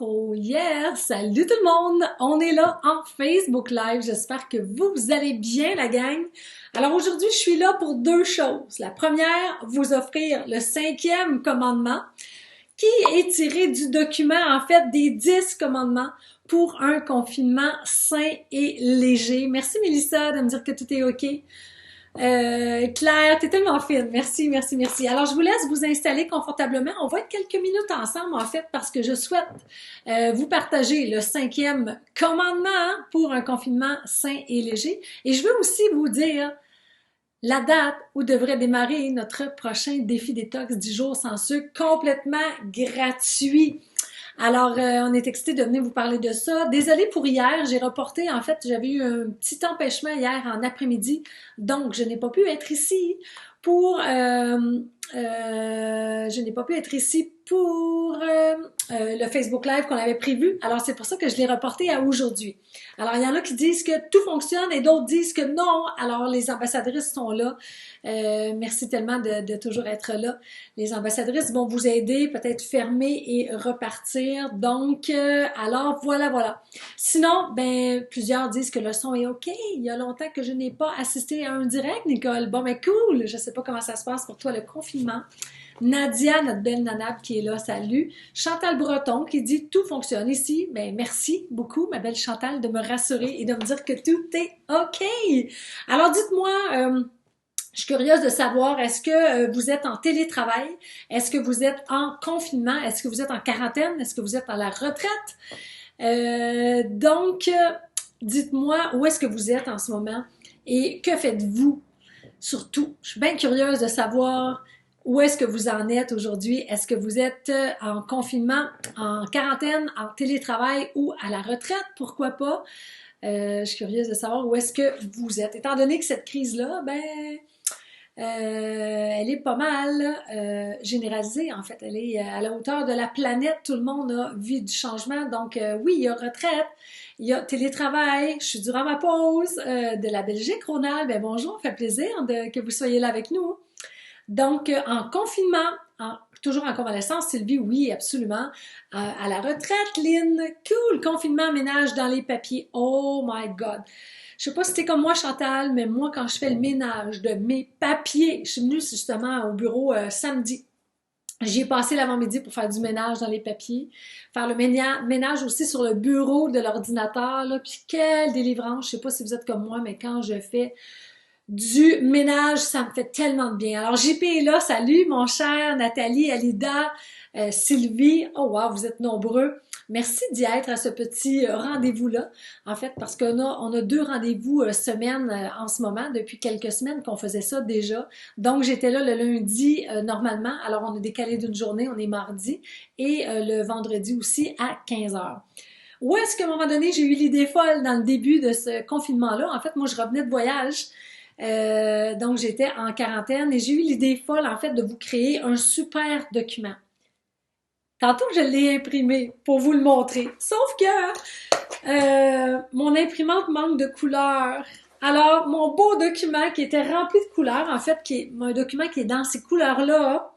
Oh yeah! Salut tout le monde! On est là en Facebook Live. J'espère que vous allez bien, la gang. Alors aujourd'hui, je suis là pour deux choses. La première, vous offrir le cinquième commandement qui est tiré du document, en fait, des 10 commandements pour un confinement sain et léger. Merci Mélissa de me dire que tout est OK. Claire, t'es tellement fine. Merci, merci, merci. Alors, je vous laisse vous installer confortablement. On va être quelques minutes ensemble, en fait, parce que je souhaite vous partager le cinquième commandement pour un confinement sain et léger. Et je veux aussi vous dire la date où devrait démarrer notre prochain défi détox 10 jours sans sucre complètement gratuit. Alors, on est excités de venir vous parler de ça. Désolée pour hier, j'ai reporté, en fait, j'avais eu un petit empêchement hier en après-midi, donc je n'ai pas pu être ici pour, le Facebook Live qu'on avait prévu. Alors, c'est pour ça que je l'ai reporté à aujourd'hui. Alors, il y en a qui disent que tout fonctionne et d'autres disent que non. Alors, les ambassadrices sont là. Merci tellement de toujours être là. Les ambassadrices vont vous aider, peut-être fermer et repartir. Donc, alors voilà. Sinon, ben plusieurs disent que le son est OK. Il y a longtemps que je n'ai pas assisté à un direct, Nicole. Bon, ben cool. Je sais pas comment ça se passe pour toi, le confinement. Nadia, notre belle Nanab qui est là, salut. Chantal Breton qui dit tout fonctionne ici. Ben merci beaucoup, ma belle Chantal, de me rassurer et de me dire que tout est OK. Alors dites-moi, je suis curieuse de savoir, est-ce que vous êtes en télétravail? Est-ce que vous êtes en confinement? Est-ce que vous êtes en quarantaine? Est-ce que vous êtes à la retraite? Donc, dites-moi où est-ce que vous êtes en ce moment et que faites-vous? Surtout, je suis bien curieuse de savoir où est-ce que vous en êtes aujourd'hui. Est-ce que vous êtes en confinement, en quarantaine, en télétravail ou à la retraite? Pourquoi pas? Je suis curieuse de savoir où est-ce que vous êtes. Étant donné que cette crise-là, elle est pas mal généralisée, en fait. Elle est à la hauteur de la planète. Tout le monde a vu du changement. Donc, oui, il y a retraite, il y a télétravail. Je suis durant ma pause de la Belgique, Ronald. Ben bonjour, ça fait plaisir que vous soyez là avec nous. Donc, en confinement, toujours en convalescence, Sylvie, oui, absolument. À la retraite, Lynn, cool, confinement, ménage dans les papiers. Oh my God! Je sais pas si t'es comme moi, Chantal, mais moi, quand je fais le ménage de mes papiers, je suis venue justement au bureau samedi. J'y ai passé l'avant-midi pour faire du ménage dans les papiers, faire le ménage aussi sur le bureau de l'ordinateur, là, puis quelle délivrance! Je sais pas si vous êtes comme moi, mais quand je fais du ménage, ça me fait tellement de bien. Alors, JP est là, salut mon cher, Nathalie, Alida, Sylvie, oh wow, vous êtes nombreux. Merci d'y être à ce petit rendez-vous-là, en fait, parce qu'on a deux rendez-vous semaine en ce moment, depuis quelques semaines qu'on faisait ça déjà. Donc, j'étais là le lundi normalement, alors on a décalé d'une journée, on est mardi, et le vendredi aussi à 15 heures. Où est-ce qu'à un moment donné, j'ai eu l'idée folle dans le début de ce confinement-là? En fait, moi, je revenais de voyage. Donc, j'étais en quarantaine et j'ai eu l'idée folle, en fait, de vous créer un super document. Tantôt, je l'ai imprimé pour vous le montrer. Sauf que mon imprimante manque de couleurs. Alors, mon beau document qui était rempli de couleurs, en fait, qui est un document qui est dans ces couleurs-là,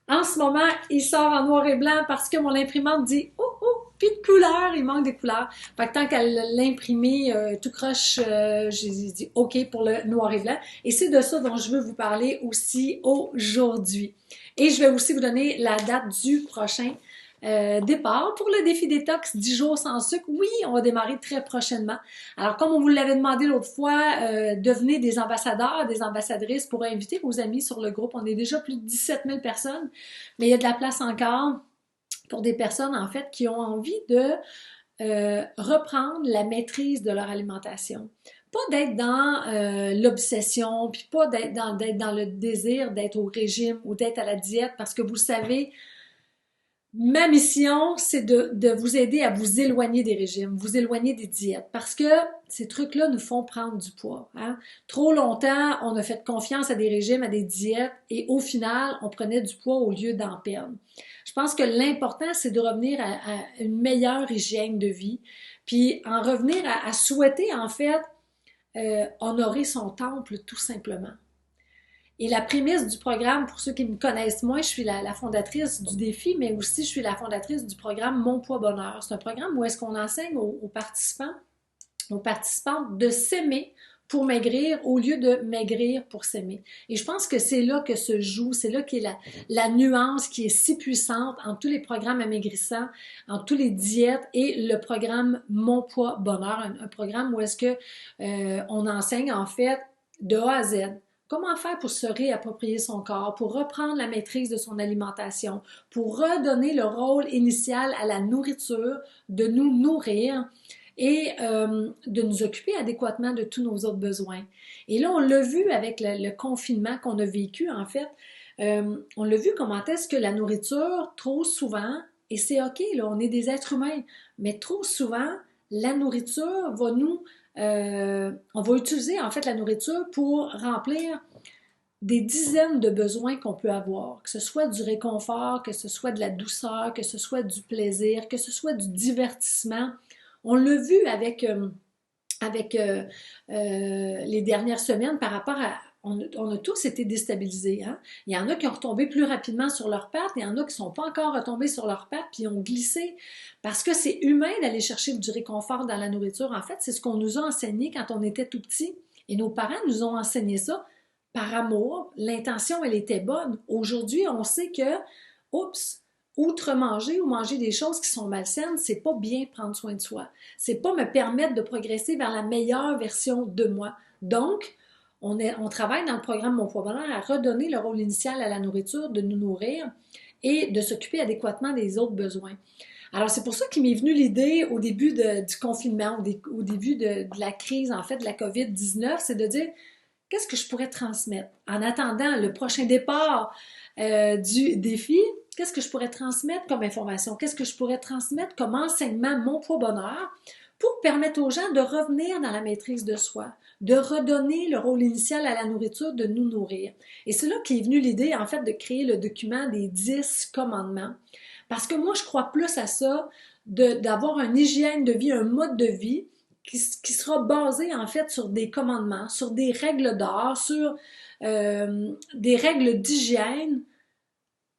en ce moment, il sort en noir et blanc parce que mon imprimante dit « Oh, oh, plus de couleurs, il manque des couleurs. » Fait que tant qu'elle l'a imprimé tout croche, j'ai dit « OK » pour le noir et blanc. Et c'est de ça dont je veux vous parler aussi aujourd'hui. Et je vais aussi vous donner la date du prochain départ pour le défi détox 10 jours sans sucre. Oui, on va démarrer très prochainement. Alors, comme on vous l'avait demandé l'autre fois, devenez des ambassadeurs, des ambassadrices pour inviter vos amis sur le groupe. On est déjà plus de 17 000 personnes, mais il y a de la place encore pour des personnes, en fait, qui ont envie de reprendre la maîtrise de leur alimentation. Pas d'être dans l'obsession, puis pas d'être dans le désir d'être au régime ou d'être à la diète, parce que vous savez, ma mission, c'est de vous aider à vous éloigner des régimes, vous éloigner des diètes, parce que ces trucs-là nous font prendre du poids. Hein? Trop longtemps, on a fait confiance à des régimes, à des diètes, et au final, on prenait du poids au lieu d'en perdre. Je pense que l'important, c'est de revenir à une meilleure hygiène de vie, puis en revenir à souhaiter, en fait, honorer son temple, tout simplement. Et la prémisse du programme, pour ceux qui me connaissent moins, je suis la fondatrice du défi, mais aussi je suis la fondatrice du programme Mon Poids Bonheur. C'est un programme où est-ce qu'on enseigne aux participantes de s'aimer pour maigrir au lieu de maigrir pour s'aimer. Et je pense que c'est là que se joue, c'est là qu'est la nuance qui est si puissante entre tous les programmes amaigrissants, entre tous les diètes et le programme Mon Poids Bonheur, un programme où est-ce que on enseigne en fait de A à Z. Comment faire pour se réapproprier son corps, pour reprendre la maîtrise de son alimentation, pour redonner le rôle initial à la nourriture, de nous nourrir et de nous occuper adéquatement de tous nos autres besoins. Et là, on l'a vu avec le confinement qu'on a vécu, en fait. On l'a vu comment est-ce que la nourriture, trop souvent, et c'est OK, là, on est des êtres humains, mais trop souvent, la nourriture va on va utiliser en fait la nourriture pour remplir des dizaines de besoins qu'on peut avoir, que ce soit du réconfort, que ce soit de la douceur, que ce soit du plaisir, que ce soit du divertissement. On l'a vu avec les dernières semaines par rapport à... On a tous été déstabilisés. Hein? Il y en a qui ont retombé plus rapidement sur leurs pattes, il y en a qui ne sont pas encore retombés sur leurs pattes, puis ont glissé. Parce que c'est humain d'aller chercher du réconfort dans la nourriture. En fait, c'est ce qu'on nous a enseigné quand on était tout petit. Et nos parents nous ont enseigné ça par amour. L'intention, elle était bonne. Aujourd'hui, on sait que, oups, outre manger ou manger des choses qui sont malsaines, c'est pas bien prendre soin de soi. C'est pas me permettre de progresser vers la meilleure version de moi. Donc, on travaille dans le programme Mon Poids Bonheur à redonner le rôle initial à la nourriture, de nous nourrir et de s'occuper adéquatement des autres besoins. Alors, c'est pour ça qu'il m'est venu l'idée au début du confinement, au début de la crise, en fait, de la COVID-19, c'est de dire, qu'est-ce que je pourrais transmettre? En attendant le prochain départ du défi, qu'est-ce que je pourrais transmettre comme information? Qu'est-ce que je pourrais transmettre comme enseignement Mon Poids Bonheur pour permettre aux gens de revenir dans la maîtrise de soi, de redonner le rôle initial à la nourriture, de nous nourrir. Et c'est là qu'est venue l'idée, en fait, de créer le document des 10 commandements. Parce que moi, je crois plus à ça, d'avoir une hygiène de vie, un mode de vie qui sera basé, en fait, sur des commandements, sur des règles d'or, sur des règles d'hygiène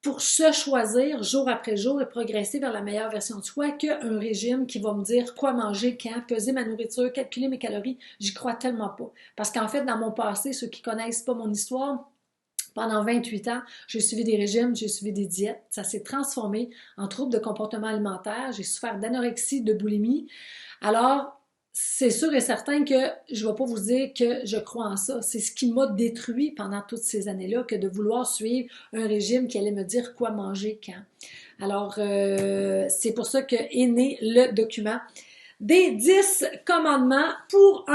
pour se choisir jour après jour et progresser vers la meilleure version de soi qu'un régime qui va me dire quoi manger, quand, peser ma nourriture, calculer mes calories. J'y crois tellement pas. Parce qu'en fait, dans mon passé, ceux qui connaissent pas mon histoire, pendant 28 ans, j'ai suivi des régimes, j'ai suivi des diètes. Ça s'est transformé en troubles de comportement alimentaire. J'ai souffert d'anorexie, de boulimie. Alors, c'est sûr et certain que je ne vais pas vous dire que je crois en ça. C'est ce qui m'a détruit pendant toutes ces années-là que de vouloir suivre un régime qui allait me dire quoi manger quand. Alors, c'est pour ça que est né le document des 10 commandements pour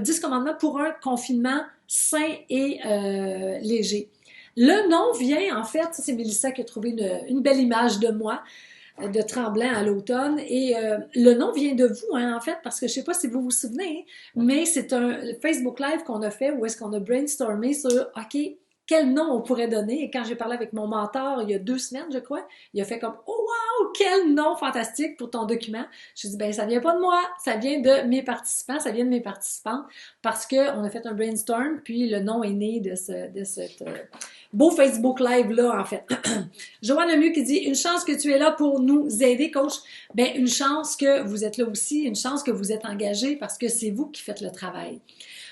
10 commandements pour un confinement sain et léger. Le nom vient, en fait, ça c'est Mélissa qui a trouvé une belle image de moi, de Tremblant à l'automne. Et le nom vient de vous, hein, en fait, parce que je sais pas si vous vous souvenez, mais c'est un Facebook Live qu'on a fait où est-ce qu'on a brainstormé sur, OK, quel nom on pourrait donner. Et quand j'ai parlé avec mon mentor il y a 2 semaines, je crois, il a fait comme, oh wow, quel nom fantastique pour ton document. Je dis, ben ça vient pas de moi, ça vient de mes participants, ça vient de mes participantes, parce qu'on a fait un brainstorm, puis le nom est né de cette beau Facebook Live-là, en fait. Joanne Lemieux qui dit, une chance que tu es là pour nous aider, coach. Ben, une chance que vous êtes là aussi, une chance que vous êtes engagé, parce que c'est vous qui faites le travail.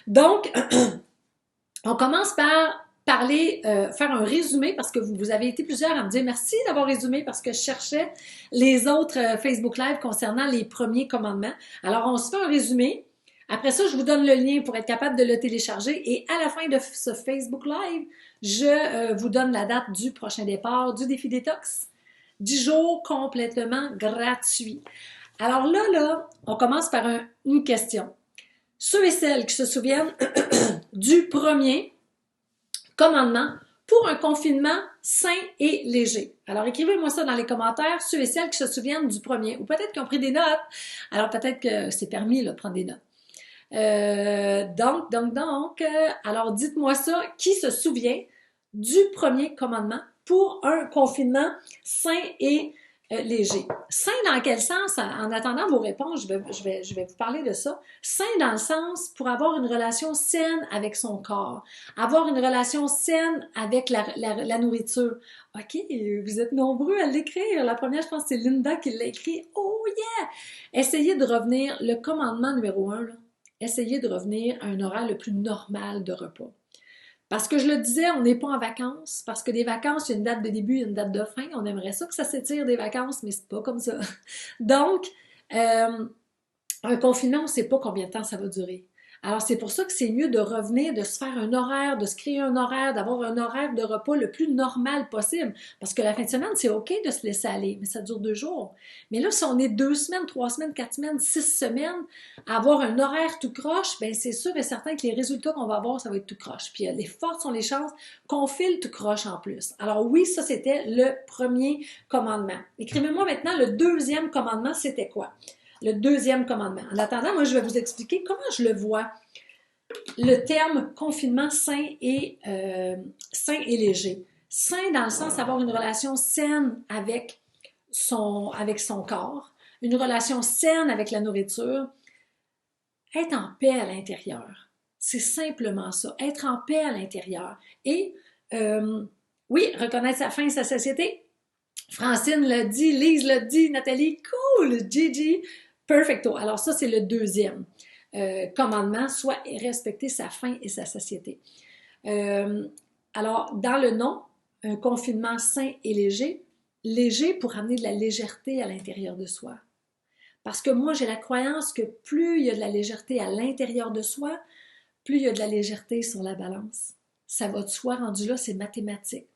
Donc, on commence par faire un résumé parce que vous avez été plusieurs à me dire merci d'avoir résumé parce que je cherchais les autres Facebook Live concernant les premiers commandements. Alors, on se fait un résumé. Après ça, je vous donne le lien pour être capable de le télécharger et à la fin de ce Facebook Live, je vous donne la date du prochain départ du défi détox. 10 jours complètement gratuits. Alors là, on commence par une question. Ceux et celles qui se souviennent du premier commandement pour un confinement sain et léger. Alors, écrivez-moi ça dans les commentaires, ceux et celles qui se souviennent du premier, ou peut-être qu'ils ont pris des notes. Alors, peut-être que c'est permis là, de prendre des notes. Alors dites-moi ça, qui se souvient du premier commandement pour un confinement sain et Léger. Sain dans quel sens? En attendant vos réponses, je vais vous parler de ça. Sain dans le sens pour avoir une relation saine avec son corps, avoir une relation saine avec la nourriture. OK, vous êtes nombreux à l'écrire. La première, je pense que c'est Linda qui l'a écrit. Oh yeah! Essayez de revenir, le commandement numéro un, là, essayez de revenir à un horaire le plus normal de repas. Parce que je le disais, on n'est pas en vacances, parce que des vacances, il y a une date de début, il y a une date de fin. On aimerait ça que ça s'étire des vacances, mais c'est pas comme ça. Donc, un confinement, on ne sait pas combien de temps ça va durer. Alors, c'est pour ça que c'est mieux de revenir, de se faire un horaire, de se créer un horaire, d'avoir un horaire de repas le plus normal possible. Parce que la fin de semaine, c'est OK de se laisser aller, mais ça dure 2 jours. Mais là, si on est 2 semaines, 3 semaines, 4 semaines, 6 semaines, à avoir un horaire tout croche, bien, c'est sûr et certain que les résultats qu'on va avoir, ça va être tout croche. Puis, les fortes sont les chances qu'on file tout croche en plus. Alors oui, ça, c'était le premier commandement. Écrivez-moi maintenant le deuxième commandement, c'était quoi? Le deuxième commandement. En attendant, moi, je vais vous expliquer comment je le vois. Le terme confinement sain et léger. Sain dans le sens d'avoir une relation saine avec son corps, une relation saine avec la nourriture, être en paix à l'intérieur. C'est simplement ça, être en paix à l'intérieur. Et oui, reconnaître sa faim et sa satiété. Francine l'a dit, Lise l'a dit, Nathalie, cool, Gigi, perfecto. Alors ça, c'est le deuxième commandement, soit respecter sa faim et sa satiété. Alors, dans le nom, un confinement sain et léger, léger pour amener de la légèreté à l'intérieur de soi. Parce que moi, j'ai la croyance que plus il y a de la légèreté à l'intérieur de soi, plus il y a de la légèreté sur la balance. Ça va de soi, rendu là, c'est mathématique.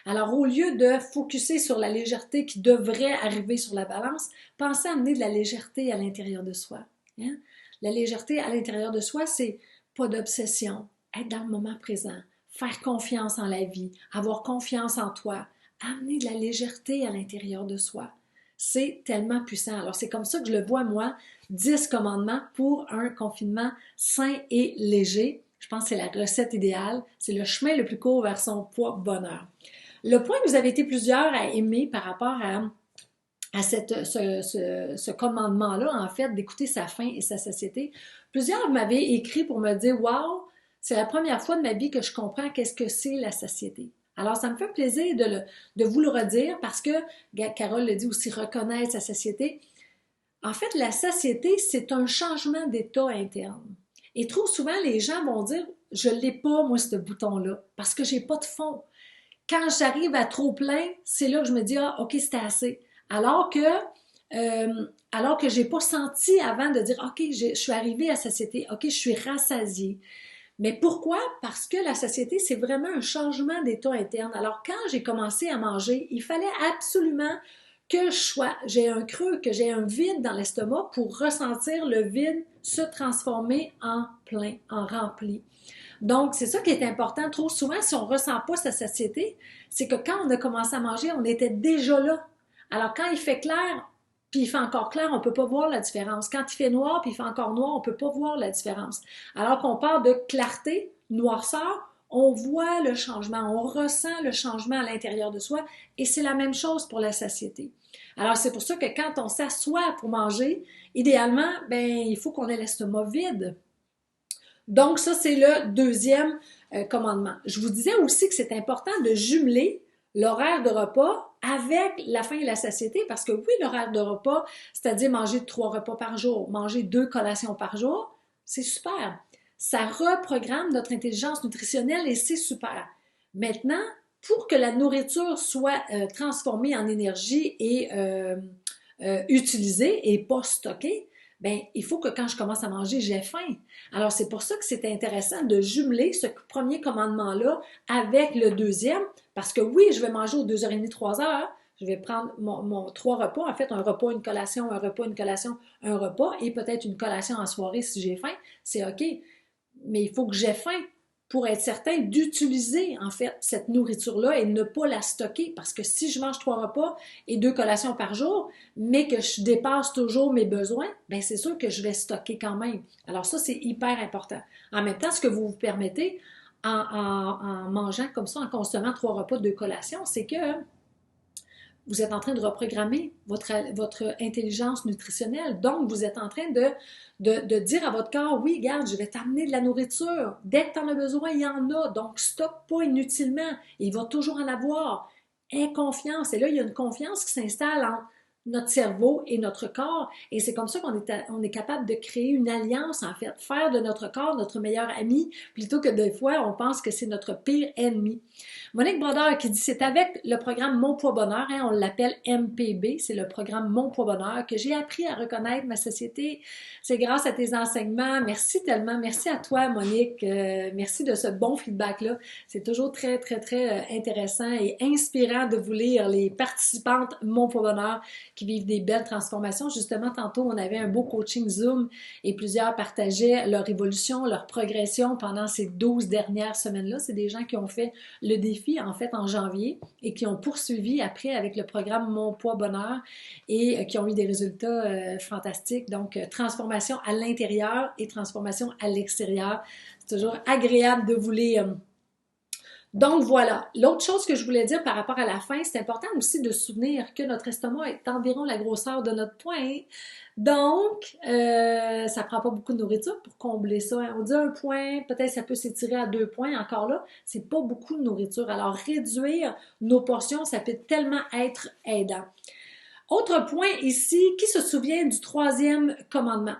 Alors, au lieu de focusser sur la légèreté qui devrait arriver sur la balance, pensez à amener de la légèreté à l'intérieur de soi. Hein? La légèreté à l'intérieur de soi, c'est pas d'obsession, être dans le moment présent, faire confiance en la vie, avoir confiance en toi, amener de la légèreté à l'intérieur de soi. C'est tellement puissant. Alors, c'est comme ça que je le vois, moi, 10 commandements pour un confinement sain et léger. Je pense que c'est la recette idéale. C'est le chemin le plus court vers son poids bonheur. Le point que vous avez été plusieurs à aimer par rapport à ce commandement-là, en fait, d'écouter sa faim et sa satiété, plusieurs m'avaient écrit pour me dire « Wow, c'est la première fois de ma vie que je comprends qu'est-ce que c'est la satiété. » Alors, ça me fait plaisir de vous le redire parce que, Carole le dit aussi, reconnaître sa satiété. En fait, la satiété, c'est un changement d'état interne. Et trop souvent, les gens vont dire « Je l'ai pas, moi, ce bouton-là, parce que j'ai pas de fond. » Quand j'arrive à trop plein, c'est là que je me dis « Ah, OK, c'était assez. » Alors que j'ai pas senti avant de dire « OK, je suis arrivée à satiété. OK, je suis rassasiée. » Mais pourquoi? Parce que la satiété, c'est vraiment un changement d'état interne. Alors, quand j'ai commencé à manger, il fallait absolument que j'ai un creux, que j'ai un vide dans l'estomac pour ressentir le vide se transformer en plein, en rempli. Donc, c'est ça qui est important. Trop souvent, si on ne ressent pas sa satiété, c'est que quand on a commencé à manger, on était déjà là. Alors, quand il fait clair, puis il fait encore clair, on ne peut pas voir la différence. Quand il fait noir, puis il fait encore noir, on ne peut pas voir la différence. Alors qu'on parle de clarté, noirceur, on voit le changement, on ressent le changement à l'intérieur de soi, et c'est la même chose pour la satiété. Alors, c'est pour ça que quand on s'assoit pour manger, idéalement, ben, il faut qu'on ait l'estomac vide. Donc, ça, c'est le deuxième commandement. Je vous disais aussi que c'est important de jumeler l'horaire de repas avec la faim et la satiété, parce que oui, l'horaire de repas, c'est-à-dire manger 3 repas par jour, manger 2 collations par jour, c'est super. Ça reprogramme notre intelligence nutritionnelle et c'est super. Maintenant, pour que la nourriture soit transformée en énergie et utilisée et pas stockée, ben, il faut que quand je commence à manger, j'ai faim. Alors, c'est pour ça que c'est intéressant de jumeler ce premier commandement-là avec le deuxième, parce que oui, je vais manger aux 2h30, 3h, je vais prendre mon 3 repas, en fait, un repas, une collation, un repas, une collation, un repas, et peut-être une collation en soirée si j'ai faim, c'est OK. Mais il faut que j'ai faim pour être certain d'utiliser, en fait, cette nourriture-là et ne pas la stocker. Parce que si je mange 3 repas et 2 collations par jour, mais que je dépasse toujours mes besoins, bien, c'est sûr que je vais stocker quand même. Alors ça, c'est hyper important. En même temps, ce que vous vous permettez en mangeant comme ça, en consommant 3 repas, 2 collations, c'est que vous êtes en train de reprogrammer votre intelligence nutritionnelle. Donc, vous êtes en train de dire à votre corps, oui, regarde, je vais t'amener de la nourriture. Dès que tu en as besoin, il y en a. Donc, stocke pas inutilement. Il va toujours en avoir. Aie confiance. Et là, il y a une confiance qui s'installe entre notre cerveau et notre corps. Et c'est comme ça on est capable de créer une alliance, en fait, faire de notre corps notre meilleur ami, plutôt que des fois, on pense que c'est notre pire ennemi. Monique Brodeur qui dit, c'est avec le programme Mon Poids Bonheur, hein, on l'appelle MPB, c'est le programme Mon Poids Bonheur, que j'ai appris à reconnaître ma société. C'est grâce à tes enseignements. Merci tellement. Merci à toi, Monique. Merci de ce bon feedback-là. C'est toujours très, très, très intéressant et inspirant de vous lire, les participantes Mon Poids Bonheur qui vivent des belles transformations. Justement, tantôt, on avait un beau coaching Zoom et plusieurs partageaient leur évolution, leur progression pendant ces 12 dernières semaines-là. C'est des gens qui ont fait le défi, en fait, en janvier et qui ont poursuivi après avec le programme Mon Poids Bonheur et qui ont eu des résultats fantastiques. Donc, transformation à l'intérieur et transformation à l'extérieur. C'est toujours agréable de vous lire. Donc voilà. L'autre chose que je voulais dire par rapport à la faim, c'est important aussi de se souvenir que notre estomac est environ la grosseur de notre poing. Donc, ça prend pas beaucoup de nourriture pour combler ça. On dit un point, peut-être ça peut s'étirer à 2 points. Encore là, c'est pas beaucoup de nourriture. Alors, réduire nos portions, ça peut tellement être aidant. Autre point ici, qui se souvient du 3e commandement?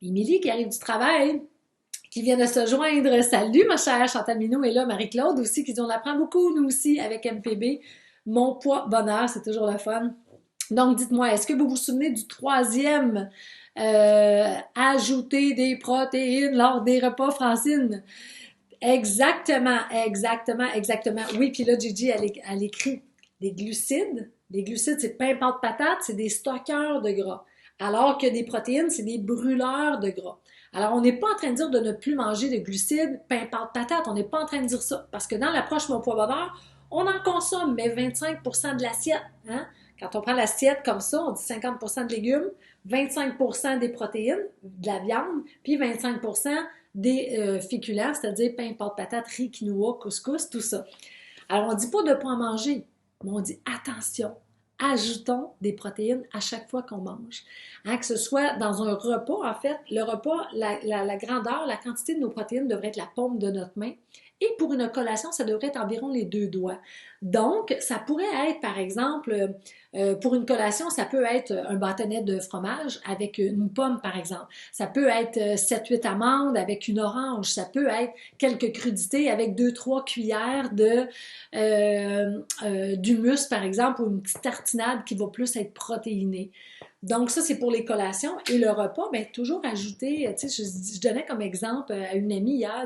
Émilie qui arrive du travail, qui vient de se joindre. Salut ma chère Chantal Minou et là Marie-Claude aussi qui dit on apprend beaucoup nous aussi avec MPB. Mon poids bonheur, c'est toujours le fun. Donc dites-moi, est-ce que vous vous souvenez du 3e ajouter des protéines lors des repas, Francine? Exactement, exactement, exactement. Oui, puis là Gigi elle écrit des glucides. Des glucides, c'est pain, pâte, patate, c'est des stockeurs de gras. Alors que des protéines, c'est des brûleurs de gras. Alors, on n'est pas en train de dire de ne plus manger de glucides, pain, pâte, patate. On n'est pas en train de dire ça. Parce que dans l'approche Mon Poids Bonheur, on en consomme, mais 25% de l'assiette. Hein? Quand on prend l'assiette comme ça, on dit 50% de légumes, 25% des protéines, de la viande, puis 25% des féculents, c'est-à-dire pain, pâte, patate, riz, quinoa, couscous, tout ça. Alors, on ne dit pas de ne pas en manger, mais on dit attention, ajoutons des protéines à chaque fois qu'on mange. Hein, que ce soit dans un repas, en fait, le repas, la grandeur, la quantité de nos protéines devrait être la paume de notre main. Et pour une collation, ça devrait être environ les 2 doigts. Donc, ça pourrait être, par exemple, pour une collation, ça peut être un bâtonnet de fromage avec une pomme, par exemple. Ça peut être 7-8 amandes avec une orange. Ça peut être quelques crudités avec 2-3 cuillères d'humus, par exemple, ou une petite tartinade qui va plus être protéinée. Donc, ça, c'est pour les collations. Et le repas, bien, toujours ajouter, tu sais, je donnais comme exemple à une amie hier,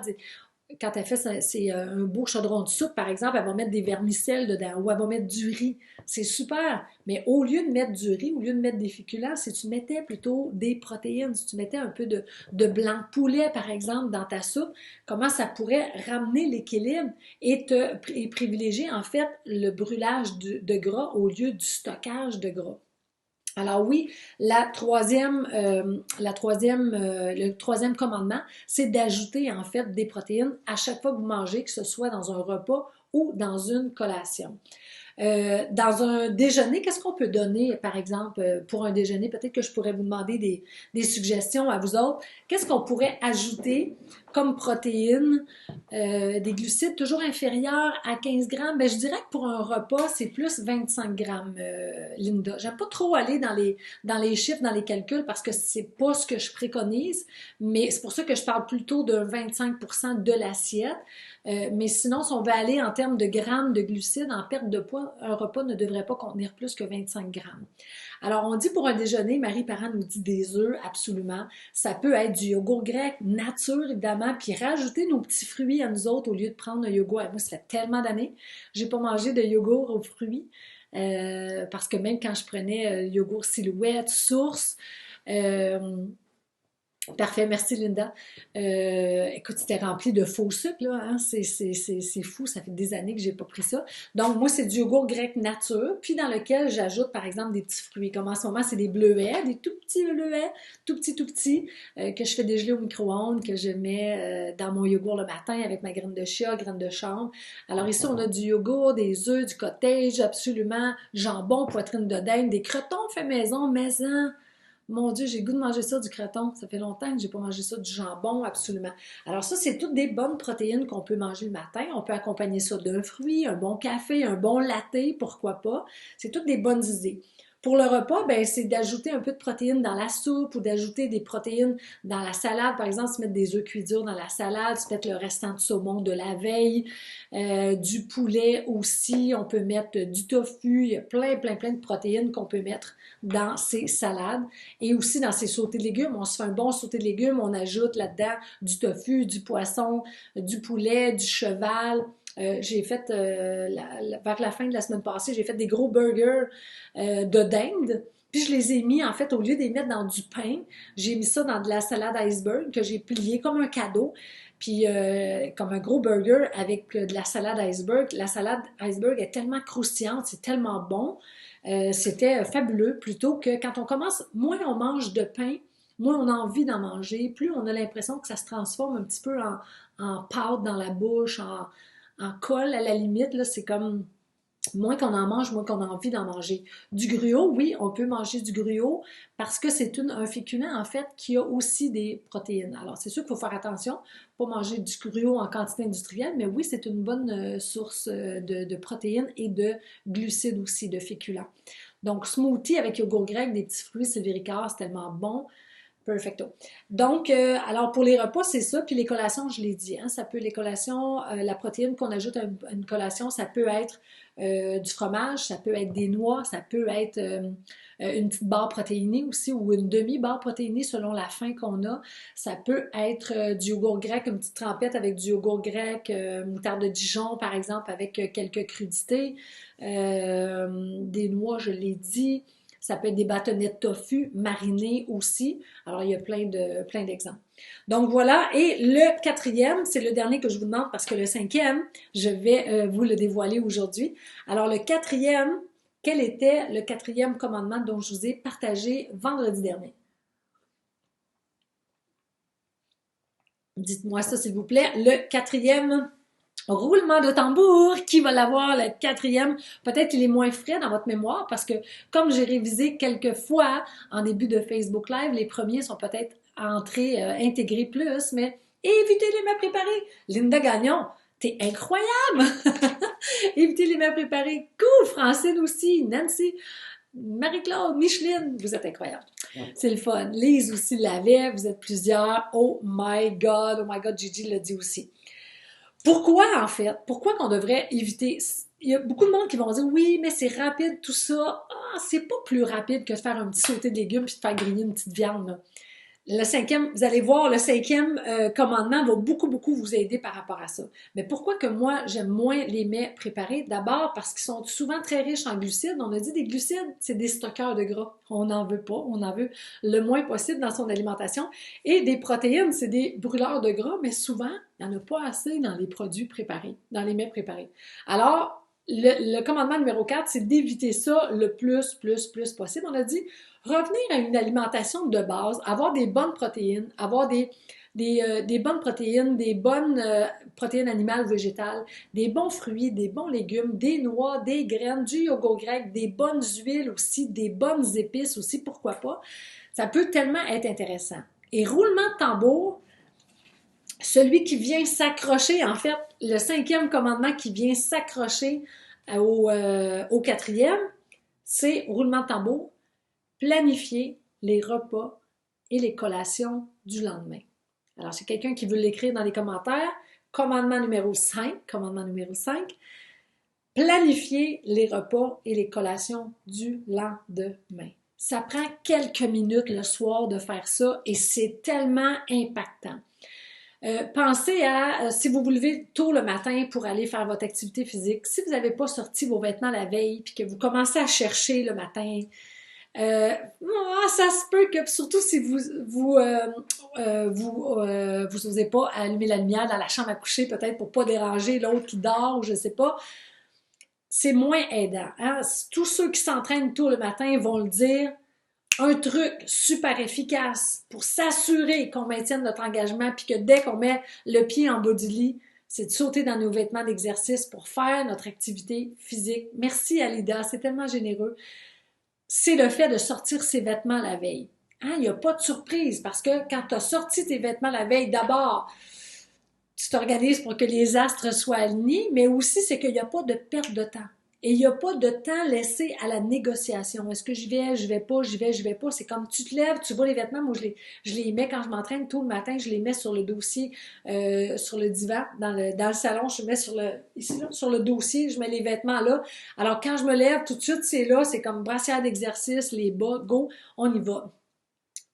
quand elle fait un beau chaudron de soupe, par exemple, elle va mettre des vermicelles dedans ou elle va mettre du riz. C'est super. Mais au lieu de mettre du riz, au lieu de mettre des féculents, si tu mettais plutôt des protéines, si tu mettais un peu de blanc de poulet, par exemple, dans ta soupe, comment ça pourrait ramener l'équilibre et privilégier, en fait, le brûlage de gras au lieu du stockage de gras. Alors oui, le troisième commandement, c'est d'ajouter en fait des protéines à chaque fois que vous mangez, que ce soit dans un repas ou dans une collation. Dans un déjeuner, qu'est-ce qu'on peut donner, par exemple, pour un déjeuner? Peut-être que je pourrais vous demander des suggestions à vous autres. Qu'est-ce qu'on pourrait ajouter comme protéines, des glucides toujours inférieurs à 15 grammes? Ben, je dirais que pour un repas, c'est plus 25 grammes, Linda. J'aime pas trop aller dans les chiffres, dans les calculs, parce que c'est pas ce que je préconise, mais c'est pour ça que je parle plutôt de 25% de l'assiette. Mais sinon, si on veut aller en termes de grammes de glucides en perte de poids, un repas ne devrait pas contenir plus que 25 grammes. Alors, on dit pour un déjeuner, Marie Parent nous dit des œufs, absolument. Ça peut être du yogourt grec, nature, évidemment, puis rajouter nos petits fruits à nous autres au lieu de prendre un yogourt. Moi, ça fait tellement d'années, j'ai pas mangé de yogourt aux fruits, parce que même quand je prenais yogourt Silhouette, Source, Parfait, merci Linda. Écoute, c'était rempli de faux sucre, là, hein? C'est fou, ça fait des années que j'ai pas pris ça. Donc, moi, c'est du yogourt grec nature, puis dans lequel j'ajoute, par exemple, des petits fruits. Comme en ce moment, c'est des bleuets, des tout petits bleuets, tout petits, que je fais dégeler au micro-ondes, que je mets dans mon yogourt le matin avec ma graine de chia, graine de chanvre. Alors ici, on a du yogourt, des œufs, du cottage, absolument, jambon, poitrine de dinde, des crotons fait maison. Mon Dieu, j'ai le goût de manger ça, du croton. Ça fait longtemps que j'ai pas mangé ça, du jambon, absolument. Alors ça, c'est toutes des bonnes protéines qu'on peut manger le matin. On peut accompagner ça d'un fruit, un bon café, un bon latte, pourquoi pas. C'est toutes des bonnes idées. Pour le repas, ben, c'est d'ajouter un peu de protéines dans la soupe ou d'ajouter des protéines dans la salade. Par exemple, se mettre des œufs cuits durs dans la salade, se mettre le restant de saumon de la veille, du poulet aussi. On peut mettre du tofu. Il y a plein de protéines qu'on peut mettre dans ces salades et aussi dans ces sautés de légumes. On se fait un bon sauté de légumes, on ajoute là-dedans du tofu, du poisson, du poulet, du cheval. J'ai fait, vers la fin de la semaine passée, j'ai fait des gros burgers de dinde. Puis je les ai mis, en fait, au lieu de les mettre dans du pain, j'ai mis ça dans de la salade iceberg que j'ai plié comme un cadeau. Puis comme un gros burger avec de la salade iceberg. La salade iceberg est tellement croustillante, c'est tellement bon. C'était fabuleux, plutôt que quand on commence, moins on mange de pain, moins on a envie d'en manger, plus on a l'impression que ça se transforme un petit peu en pâte dans la bouche, en colle à la limite, là, c'est comme moins qu'on en mange, moins qu'on a envie d'en manger. Du gruau, oui, on peut manger du gruau parce que c'est un féculent, en fait, qui a aussi des protéines. Alors, c'est sûr qu'il faut faire attention, pas manger du gruau en quantité industrielle, mais oui, c'est une bonne source de protéines et de glucides aussi, de féculents. Donc, smoothie avec yogourt grec, des petits fruits, sylvéricard, c'est tellement bon. Perfecto. Donc, alors pour les repas, c'est ça. Puis les collations, je l'ai dit, hein, ça peut, les collations, la protéine qu'on ajoute à une collation, ça peut être du fromage, ça peut être des noix, ça peut être une petite barre protéinée aussi ou une demi-barre protéinée selon la faim qu'on a. Ça peut être du yogourt grec, une petite trempette avec du yogourt grec, moutarde de Dijon par exemple, avec quelques crudités. Des noix, je l'ai dit. Ça peut être des bâtonnets de tofu marinés aussi. Alors, il y a plein d'exemples. Donc, voilà. Et le quatrième, c'est le dernier que je vous demande parce que le cinquième, je vais vous le dévoiler aujourd'hui. Alors, le quatrième, quel était le quatrième commandement dont je vous ai partagé vendredi dernier? Dites-moi ça, s'il vous plaît. Le quatrième roulement de tambour, qui va l'avoir le quatrième? Peut-être il est moins frais dans votre mémoire parce que comme j'ai révisé quelques fois en début de Facebook Live, les premiers sont peut-être entrés, intégrés plus, mais évitez les mets préparés. Linda Gagnon, t'es incroyable! Évitez les mets préparés. Cool! Francine aussi, Nancy, Marie-Claude, Micheline, vous êtes incroyables. C'est le fun. Lise aussi l'avait, vous êtes plusieurs. Oh my God, Gigi l'a dit aussi. Pourquoi, en fait? Pourquoi qu'on devrait éviter? Il y a beaucoup de monde qui vont dire, oui, mais c'est rapide, tout ça. Ah, c'est pas plus rapide que de faire un petit sauté de légumes puis de faire griller une petite viande, là. Le cinquième, vous allez voir, le cinquième commandement va beaucoup vous aider par rapport à ça. Mais pourquoi que moi, j'aime moins les mets préparés? D'abord, parce qu'ils sont souvent très riches en glucides. On a dit des glucides, c'est des stockeurs de gras. On n'en veut pas. On en veut le moins possible dans son alimentation. Et des protéines, c'est des brûleurs de gras, mais souvent, il n'y en a pas assez dans les produits préparés, dans les mets préparés. Alors, le commandement numéro 4, c'est d'éviter ça le plus possible. On a dit revenir à une alimentation de base, avoir des bonnes protéines, avoir des bonnes protéines, des bonnes protéines animales ou végétales, des bons fruits, des bons légumes, des noix, des graines, du yogourt grec, des bonnes huiles aussi, des bonnes épices aussi, pourquoi pas. Ça peut tellement être intéressant. Et roulement de tambour, celui qui vient s'accrocher, en fait, le cinquième commandement qui vient s'accrocher au quatrième, c'est roulement de tambour, planifier les repas et les collations du lendemain. Alors, c'est quelqu'un qui veut l'écrire dans les commentaires. Commandement numéro 5, planifier les repas et les collations du lendemain. Ça prend quelques minutes le soir de faire ça et c'est tellement impactant. Pensez à, si vous vous levez tôt le matin pour aller faire votre activité physique, si vous n'avez pas sorti vos vêtements la veille puis que vous commencez à chercher le matin, Ça se peut que, surtout si vous osez pas allumer la lumière dans la chambre à coucher, peut-être pour pas déranger l'autre qui dort, ou je sais pas, c'est moins aidant. Hein? Tous ceux qui s'entraînent tôt le matin vont le dire. Un truc super efficace pour s'assurer qu'on maintienne notre engagement, puis que dès qu'on met le pied en bas du lit, c'est de sauter dans nos vêtements d'exercice pour faire notre activité physique. Merci Alida, c'est tellement généreux. C'est le fait de sortir ses vêtements la veille. Hein? Il n'y a pas de surprise parce que quand tu as sorti tes vêtements la veille, d'abord, tu t'organises pour que les astres soient alignés, mais aussi c'est qu'il n'y a pas de perte de temps. Et il n'y a pas de temps laissé à la négociation. Est-ce que j'y vais, je vais pas, j'y vais, je vais pas. C'est comme tu te lèves, tu vois les vêtements. Moi, je les mets quand je m'entraîne tôt le matin, je les mets sur le dossier, sur le divan, dans le salon, je mets ici, là, sur le dossier, je mets les vêtements là. Alors, quand je me lève, tout de suite, c'est là, c'est comme brassière d'exercice, les bas, go, on y va.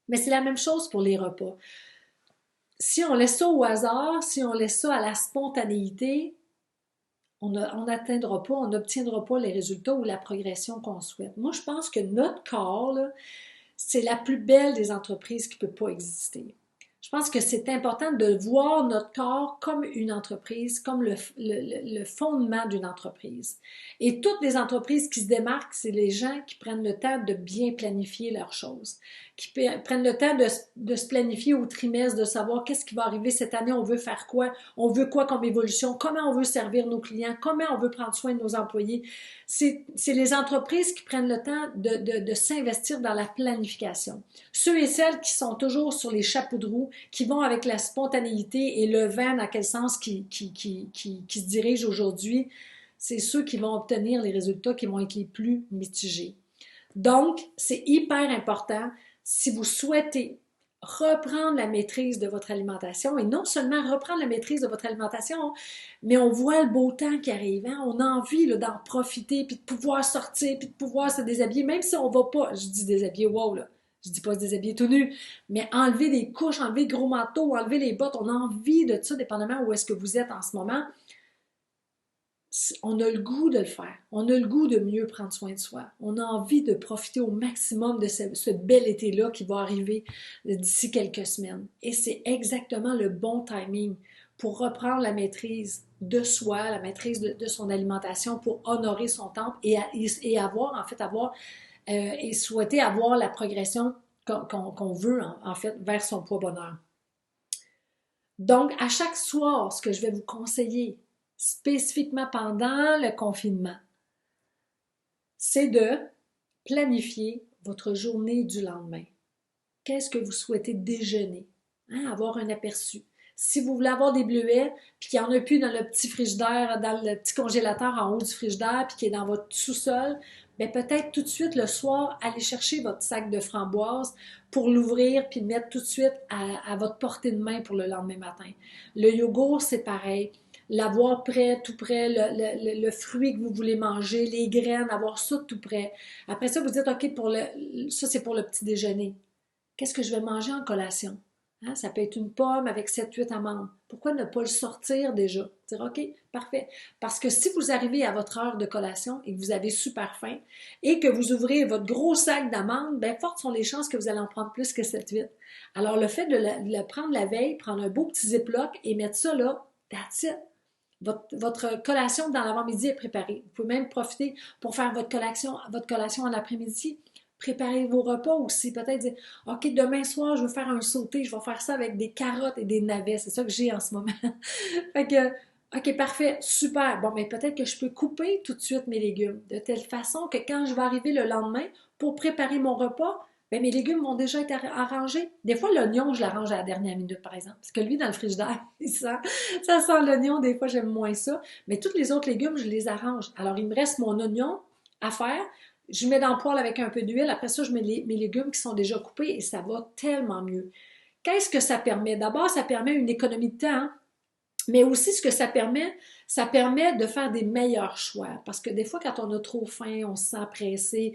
Mais c'est la même chose pour les repas. Si on laisse ça au hasard, si on laisse ça à la spontanéité, on n'atteindra pas, on n'obtiendra pas les résultats ou la progression qu'on souhaite. Moi, je pense que notre corps, là, c'est la plus belle des entreprises qui ne peut pas exister. Je pense que c'est important de voir notre corps comme une entreprise, comme le fondement d'une entreprise. Et toutes les entreprises qui se démarquent, c'est les gens qui prennent le temps de bien planifier leurs choses, qui prennent le temps de se planifier au trimestre, de savoir qu'est-ce qui va arriver cette année, on veut faire quoi, on veut quoi comme évolution, comment on veut servir nos clients, comment on veut prendre soin de nos employés. C'est les entreprises qui prennent le temps de s'investir dans la planification. Ceux et celles qui sont toujours sur les chapeaux de roue, qui vont avec la spontanéité et le vent dans quel sens qui se dirige aujourd'hui, c'est ceux qui vont obtenir les résultats qui vont être les plus mitigés. Donc, c'est hyper important si vous souhaitez reprendre la maîtrise de votre alimentation, et non seulement reprendre la maîtrise de votre alimentation, mais on voit le beau temps qui arrive, hein? On a envie d'en profiter, puis de pouvoir sortir, puis de pouvoir se déshabiller, même si on va pas, je dis déshabiller, wow, là, je dis pas se déshabiller tout nu, mais enlever des couches, enlever le gros manteau, enlever les bottes, on a envie de ça, dépendamment où est-ce que vous êtes en ce moment. On a le goût de le faire. On a le goût de mieux prendre soin de soi. On a envie de profiter au maximum de ce bel été-là qui va arriver d'ici quelques semaines. Et c'est exactement le bon timing pour reprendre la maîtrise de soi, la maîtrise de son alimentation, pour honorer son temple et avoir, et souhaiter avoir la progression qu'on veut, en fait, vers son poids bonheur. Donc, à chaque soir, ce que je vais vous conseiller, spécifiquement pendant le confinement, c'est de planifier votre journée du lendemain. Qu'est-ce que vous souhaitez déjeuner? Hein, avoir un aperçu. Si vous voulez avoir des bleuets, puis qu'il n'y en a plus dans le petit frigidaire, dans le petit congélateur en haut du frigidaire, puis qui est dans votre sous-sol, bien peut-être tout de suite le soir, allez chercher votre sac de framboises pour l'ouvrir puis le mettre tout de suite à votre portée de main pour le lendemain matin. Le yogourt, c'est pareil. L'avoir prêt, tout prêt, le fruit que vous voulez manger, les graines, avoir ça tout prêt. Après ça, vous dites, OK, ça c'est pour le petit déjeuner. Qu'est-ce que je vais manger en collation? Hein, ça peut être une pomme avec 7-8 amandes. Pourquoi ne pas le sortir déjà? Dire, OK, parfait. Parce que si vous arrivez à votre heure de collation et que vous avez super faim et que vous ouvrez votre gros sac d'amandes, bien, fortes sont les chances que vous allez en prendre plus que 7-8. Alors, le fait de le prendre la veille, prendre un beau petit ziploc et mettre ça là, that's it. Votre collation dans l'avant-midi est préparée. Vous pouvez même profiter pour faire votre collation en après-midi. Préparez vos repas aussi. Peut-être dire, OK, demain soir, je veux faire un sauté. Je vais faire ça avec des carottes et des navets. C'est ça que j'ai en ce moment. Fait que, OK, parfait, super. Bon, mais peut-être que je peux couper tout de suite mes légumes de telle façon que quand je vais arriver le lendemain pour préparer mon repas, bien, mes légumes vont déjà être arrangés. Des fois, l'oignon, je l'arrange à la dernière minute, par exemple. Parce que lui, dans le frigidaire, ça sent l'oignon. Des fois, j'aime moins ça. Mais tous les autres légumes, je les arrange. Alors, il me reste mon oignon à faire. Je mets dans le poêle avec un peu d'huile. Après ça, je mets mes légumes qui sont déjà coupés et ça va tellement mieux. Qu'est-ce que ça permet? D'abord, ça permet une économie de temps, hein? Mais aussi, ce que ça permet de faire des meilleurs choix. Parce que des fois, quand on a trop faim, on se sent pressé,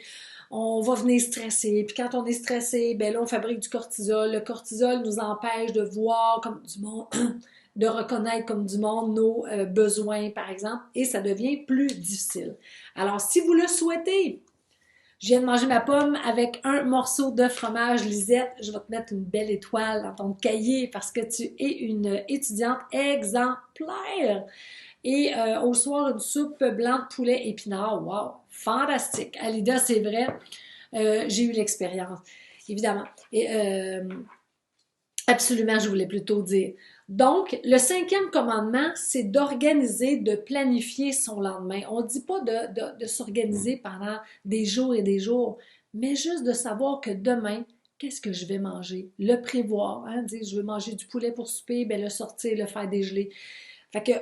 on va venir stresser. Puis quand on est stressé, ben là, on fabrique du cortisol. Le cortisol nous empêche de voir comme du monde, de reconnaître comme du monde nos besoins, par exemple, et ça devient plus difficile. Alors, si vous le souhaitez, Je viens de manger ma pomme avec un morceau de fromage Lisette. Je vais te mettre une belle étoile dans ton cahier parce que tu es une étudiante exemplaire. Et au soir, une soupe blanc de poulet épinard. Wow, fantastique. Alida, c'est vrai, j'ai eu l'expérience, évidemment. Et absolument, je voulais plutôt dire. Donc, le cinquième commandement, c'est d'organiser, de planifier son lendemain. On ne dit pas de s'organiser pendant des jours et des jours, mais juste de savoir que demain, qu'est-ce que je vais manger? Le prévoir, hein? Dire, je veux manger du poulet pour souper, ben le sortir, le faire dégeler. Fait que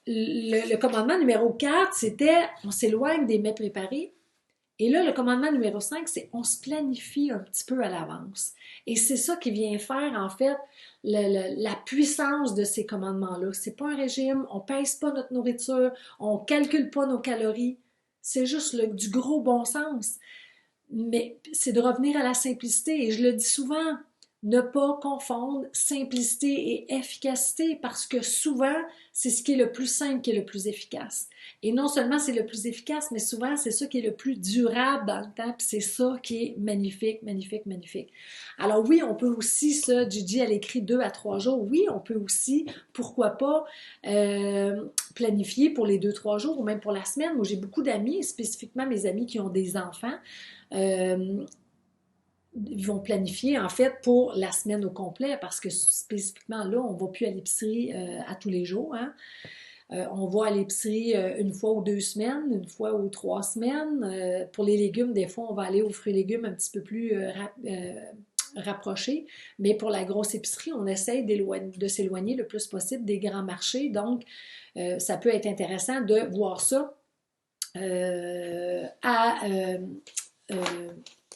le commandement numéro 4, c'était on s'éloigne des mets préparés. Et là, le commandement numéro 5, c'est on se planifie un petit peu à l'avance. Et c'est ça qui vient faire, en fait, la puissance de ces commandements-là. C'est pas un régime, on pèse pas notre nourriture, on calcule pas nos calories. C'est juste du gros bon sens. Mais c'est de revenir à la simplicité. Et je le dis souvent, ne pas confondre simplicité et efficacité parce que souvent, c'est ce qui est le plus simple qui est le plus efficace. Et non seulement c'est le plus efficace, mais souvent c'est ça qui est le plus durable dans le temps, puis c'est ça qui est magnifique, magnifique, magnifique. Alors oui, on peut aussi, ça, Gigi, elle écrit 2 à 3 jours, oui, on peut aussi, pourquoi pas, planifier pour les 2, 3 jours ou même pour la semaine. Moi, j'ai beaucoup d'amis, spécifiquement mes amis qui ont des enfants, euh, ils vont planifier en fait pour la semaine au complet parce que spécifiquement là, on ne va plus à l'épicerie à tous les jours. Hein. On va à l'épicerie une fois ou 2 semaines, une fois ou 3 semaines. Pour les légumes, des fois, on va aller aux fruits et légumes un petit peu plus rapprochés. Mais pour la grosse épicerie, on essaye de s'éloigner le plus possible des grands marchés. Donc, ça peut être intéressant de voir ça à...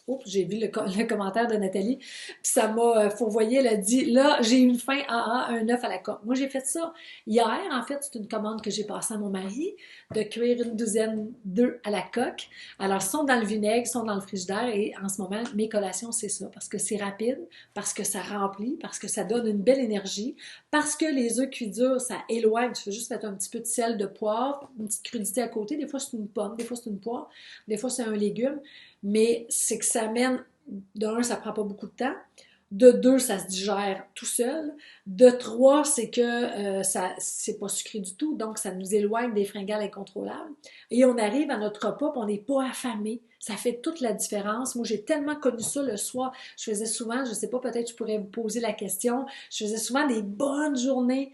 Oups, j'ai vu le commentaire de Nathalie, puis ça m'a fourvoyé, elle a dit, là, j'ai une faim, un œuf à la coque. Moi, j'ai fait ça hier, en fait, c'est une commande que j'ai passée à mon mari, de cuire une douzaine d'œufs à la coque. Alors, ils sont dans le vinaigre, ils sont dans le frigidaire, et en ce moment, mes collations, c'est ça, parce que c'est rapide, parce que ça remplit, parce que ça donne une belle énergie, parce que les œufs cuits durs, ça éloigne, tu fais juste mettre un petit peu de sel, de poivre, une petite crudité à côté, des fois c'est une pomme, des fois c'est une poire, des fois c'est un légume, mais c'est que ça amène, d'un, ça prend pas beaucoup de temps, de deux, ça se digère tout seul, de trois, c'est que ça, c'est pas sucré du tout, donc ça nous éloigne des fringales incontrôlables, et on arrive à notre repas, puis on n'est pas affamé, ça fait toute la différence. Moi, j'ai tellement connu ça le soir, je faisais souvent, je sais pas, peut-être je pourrais vous poser la question, je faisais souvent des bonnes journées,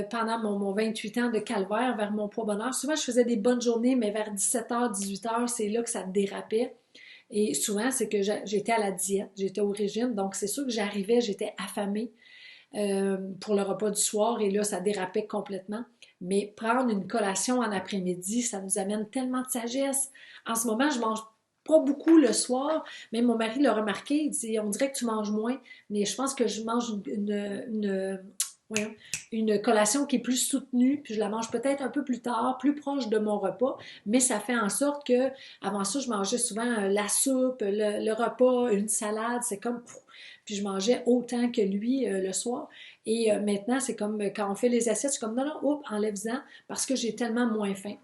pendant mon 28 ans de calvaire vers mon poids bonheur. Souvent, je faisais des bonnes journées, mais vers 17h, 18h, c'est là que ça dérapait. Et souvent, c'est que j'étais à la diète, j'étais au régime, donc c'est sûr que j'arrivais, j'étais affamée pour le repas du soir et là, ça dérapait complètement. Mais prendre une collation en après-midi, ça nous amène tellement de sagesse. En ce moment, je mange pas beaucoup le soir, même mon mari l'a remarqué, il dit, on dirait que tu manges moins, mais je pense que je mange une collation qui est plus soutenue, puis je la mange peut-être un peu plus tard, plus proche de mon repas, mais ça fait en sorte que avant ça, je mangeais souvent la soupe, le repas, une salade, c'est comme puis je mangeais autant que lui le soir. Et maintenant, c'est comme quand on fait les assiettes, c'est comme non, non, oups, enlève-en parce que j'ai tellement moins faim.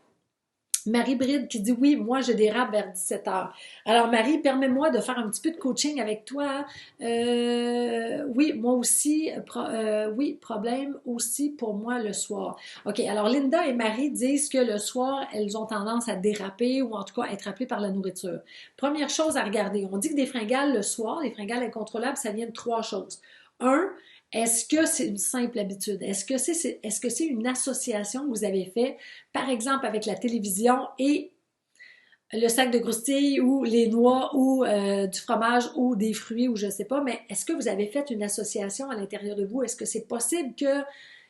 Marie Bride qui dit oui, moi je dérape vers 17h. Alors Marie, permets-moi de faire un petit peu de coaching avec toi. Oui, moi aussi, oui, problème aussi pour moi le soir. OK, alors Linda et Marie disent que le soir, elles ont tendance à déraper ou en tout cas à être appelées par la nourriture. Première chose à regarder, on dit que des fringales le soir, des fringales incontrôlables, ça vient de 3 choses. Un, est-ce que c'est une simple habitude? Est-ce que c'est une association que vous avez fait, par exemple avec la télévision et le sac de croustilles ou les noix ou du fromage ou des fruits ou je ne sais pas, mais est-ce que vous avez fait une association à l'intérieur de vous? Est-ce que c'est possible qu'il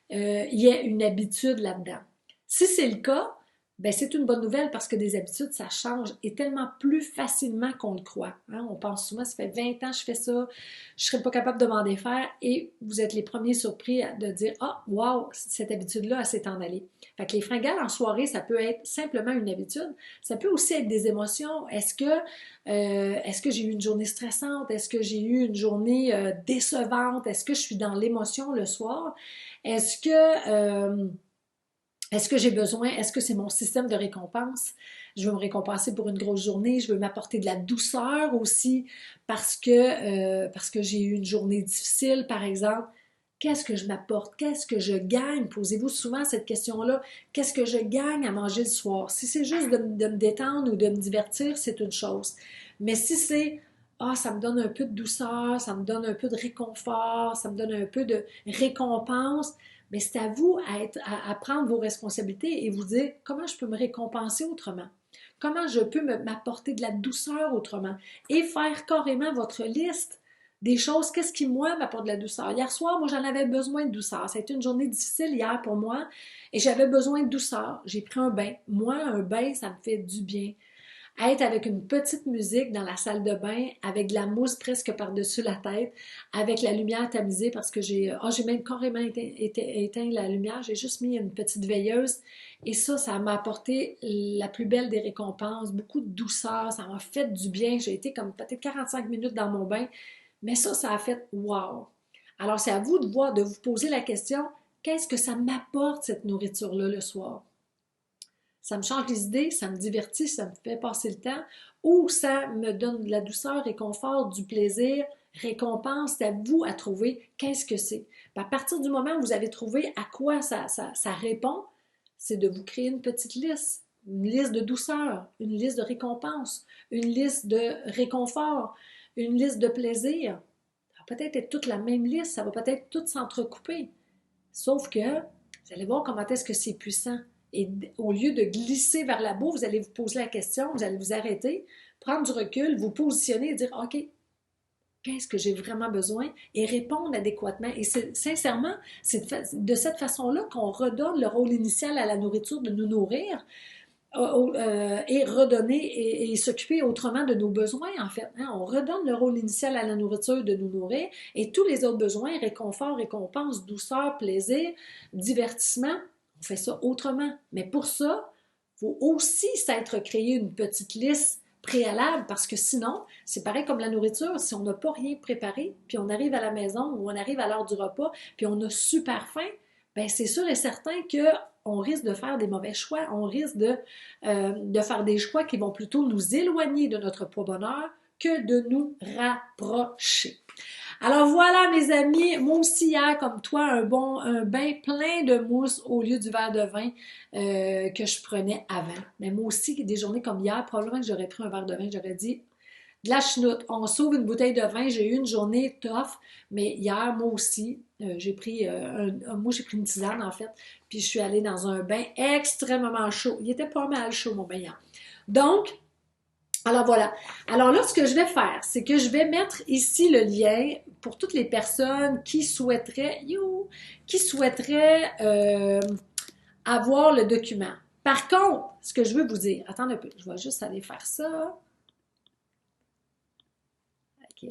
y ait une habitude là-dedans? Si c'est le cas, ben c'est une bonne nouvelle parce que des habitudes, ça change et tellement plus facilement qu'on le croit. Hein? On pense souvent, ça fait 20 ans que je fais ça, je ne serais pas capable de m'en défaire et vous êtes les premiers surpris de dire « Ah, wow, cette habitude-là, elle s'est en allée. » Fait que les fringales en soirée, ça peut être simplement une habitude. Ça peut aussi être des émotions. Est-ce que j'ai eu une journée stressante? Est-ce que j'ai eu une journée décevante? Est-ce que je suis dans l'émotion le soir? Est-ce que j'ai besoin, est-ce que c'est mon système de récompense? je veux me récompenser pour une grosse journée, je veux m'apporter de la douceur aussi parce que j'ai eu une journée difficile, par exemple. Qu'est-ce que je m'apporte? Qu'est-ce que je gagne? Posez-vous souvent cette question-là. Qu'est-ce que je gagne à manger le soir? Si c'est juste de me détendre ou de me divertir, c'est une chose. Mais si c'est ah, ça me donne un peu de douceur, ça me donne un peu de réconfort, ça me donne un peu de récompense, mais c'est à vous à prendre vos responsabilités et vous dire comment je peux me récompenser autrement. Comment je peux m'apporter de la douceur autrement et faire carrément votre liste des choses, qu'est-ce qui, moi, m'apporte de la douceur. Hier soir, moi, j'en avais besoin de douceur. Ça a été une journée difficile hier pour moi et j'avais besoin de douceur. J'ai pris un bain. Moi, un bain, ça me fait du bien. Être avec une petite musique dans la salle de bain, avec de la mousse presque par-dessus la tête, avec la lumière tamisée parce que j'ai même carrément éteint la lumière, j'ai juste mis une petite veilleuse et ça m'a apporté la plus belle des récompenses, beaucoup de douceur, ça m'a fait du bien, j'ai été comme peut-être 45 minutes dans mon bain, mais ça a fait wow! Alors c'est à vous de voir, de vous poser la question, qu'est-ce que ça m'apporte cette nourriture-là le soir? Ça me change les idées, ça me divertit, ça me fait passer le temps, ou ça me donne de la douceur, réconfort, du plaisir, récompense. C'est à vous à trouver qu'est-ce que c'est. À partir du moment où vous avez trouvé à quoi ça répond, c'est de vous créer une liste de douceur, une liste de récompense, une liste de réconfort, une liste de plaisir. Ça va peut-être être toute la même liste, ça va peut-être tout s'entrecouper. Sauf que vous allez voir comment est-ce que c'est puissant. Et au lieu de glisser vers la boue, vous allez vous poser la question, vous allez vous arrêter, prendre du recul, vous positionner et dire « OK, qu'est-ce que j'ai vraiment besoin? » et répondre adéquatement. Et sincèrement, c'est de cette façon-là qu'on redonne le rôle initial à la nourriture de nous nourrir et redonner et s'occuper autrement de nos besoins, en fait. Hein? On redonne le rôle initial à la nourriture de nous nourrir et tous les autres besoins, réconfort, récompense, douceur, plaisir, divertissement, on fait ça autrement. Mais pour ça, il faut aussi s'être créé une petite liste préalable parce que sinon, c'est pareil comme la nourriture, si on n'a pas rien préparé, puis on arrive à la maison ou on arrive à l'heure du repas, puis on a super faim, bien c'est sûr et certain qu'on risque de faire des mauvais choix, on risque de faire des choix qui vont plutôt nous éloigner de notre propre bonheur que de nous rapprocher. Alors voilà mes amis, moi aussi hier comme toi, un bain plein de mousse au lieu du verre de vin que je prenais avant. Mais moi aussi, des journées comme hier, probablement que j'aurais pris un verre de vin, j'aurais dit de la chenoute, on sauve une bouteille de vin, j'ai eu une journée tough, mais hier moi aussi, j'ai pris une tisane en fait, puis je suis allée dans un bain extrêmement chaud. Il était pas mal chaud mon bain hier. Donc, alors voilà. Alors là, ce que je vais faire, c'est que je vais mettre ici le lien pour toutes les personnes qui souhaiteraient avoir le document. Par contre, ce que je veux vous dire, attendez un peu, je vais juste aller faire ça. OK.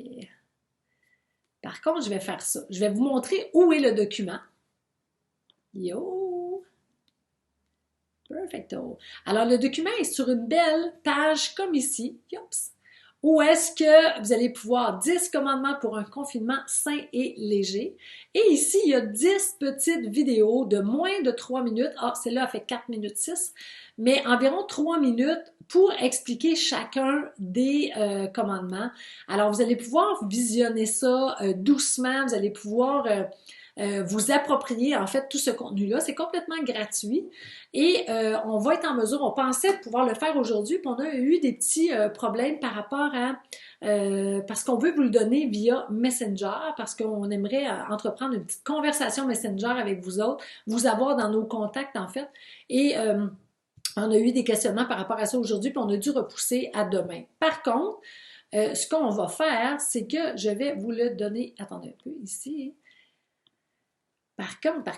Par contre, je vais faire ça. Je vais vous montrer où est le document. Yo! Perfecto. Alors, le document est sur une belle page comme ici. Yops! Où est-ce que vous allez pouvoir 10 commandements pour un confinement sain et léger. Et ici, il y a 10 petites vidéos de moins de 3 minutes. Ah, celle-là a fait 4 minutes 6, mais environ 3 minutes pour expliquer chacun des commandements. Alors, vous allez pouvoir visionner ça doucement. Vous allez pouvoir vous approprier en fait tout ce contenu-là. C'est complètement gratuit et on va être en mesure, on pensait pouvoir le faire aujourd'hui, puis on a eu des petits problèmes par rapport à, parce qu'on veut vous le donner via Messenger, parce qu'on aimerait entreprendre une petite conversation Messenger avec vous autres, vous avoir dans nos contacts en fait, et on a eu des questionnements par rapport à ça aujourd'hui, puis on a dû repousser à demain. Par contre, ce qu'on va faire, c'est que je vais vous le donner, attendez un peu ici. Par contre,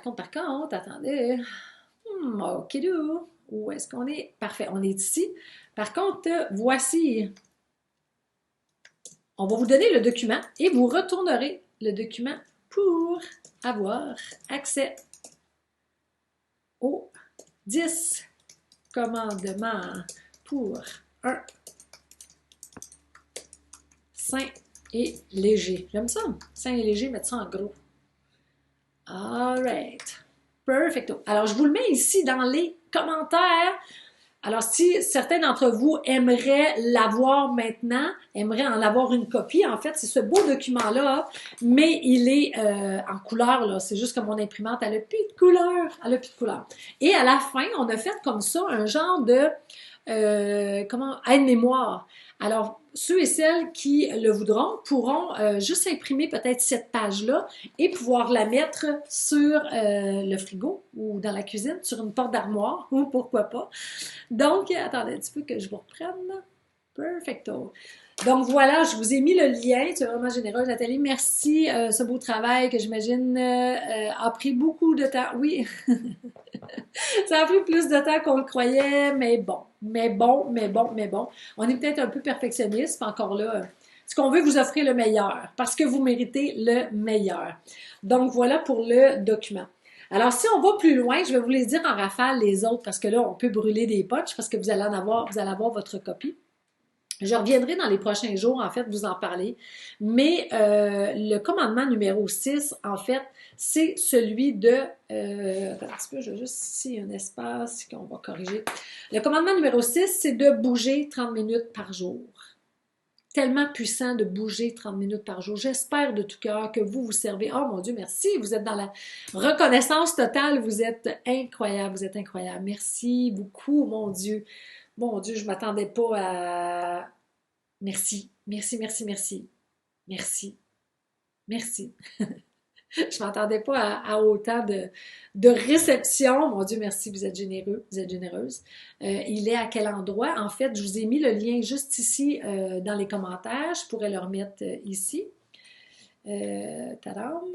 attendez. OK, où est-ce qu'on est? Parfait, on est ici. Par contre, voici. On va vous donner le document et vous retournerez le document pour avoir accès aux 10 commandements pour un sain et léger. J'aime ça, sain et léger, mettre ça en gros. All right. Perfecto. Alors, je vous le mets ici dans les commentaires. Alors, si certains d'entre vous aimeraient l'avoir maintenant, aimeraient en avoir une copie, en fait, c'est ce beau document-là, mais il est en couleur, là. C'est juste que mon imprimante, elle a plus de couleur. Elle a plus de couleur. Et à la fin, on a fait comme ça un genre de, aide-mémoire. Alors, ceux et celles qui le voudront pourront juste imprimer peut-être cette page-là et pouvoir la mettre sur le frigo ou dans la cuisine, sur une porte d'armoire, ou pourquoi pas. Donc, attendez un petit peu que je vous reprenne. Perfecto. Donc voilà, je vous ai mis le lien. Tu es vraiment généreuse, Nathalie. Merci. Ce beau travail que j'imagine a pris beaucoup de temps. Oui, ça a pris plus de temps qu'on le croyait, mais bon. On est peut-être un peu perfectionniste, encore là. Ce qu'on veut vous offrir le meilleur, parce que vous méritez le meilleur. Donc voilà pour le document. Alors, si on va plus loin, je vais vous les dire en rafale les autres, parce que là, on peut brûler des punchs, parce que vous allez avoir votre copie. Je reviendrai dans les prochains jours, en fait, vous en parler. Mais le commandement numéro 6, en fait, c'est celui de... attends un petit peu, je veux juste ici un espace qu'on va corriger. Le commandement numéro 6, c'est de bouger 30 minutes par jour. Tellement puissant de bouger 30 minutes par jour. J'espère de tout cœur que vous servez. Oh mon Dieu, merci. Vous êtes dans la reconnaissance totale. Vous êtes incroyable. Vous êtes incroyable. Merci beaucoup, mon Dieu. Mon Dieu, je m'attendais pas à... Merci. Merci, merci, merci. Merci. Merci. Je m'attendais pas à autant de réception. Mon Dieu, merci, vous êtes généreux, vous êtes généreuse. Il est à quel endroit? En fait, je vous ai mis le lien juste ici dans les commentaires. Je pourrais le remettre ici. Tadam!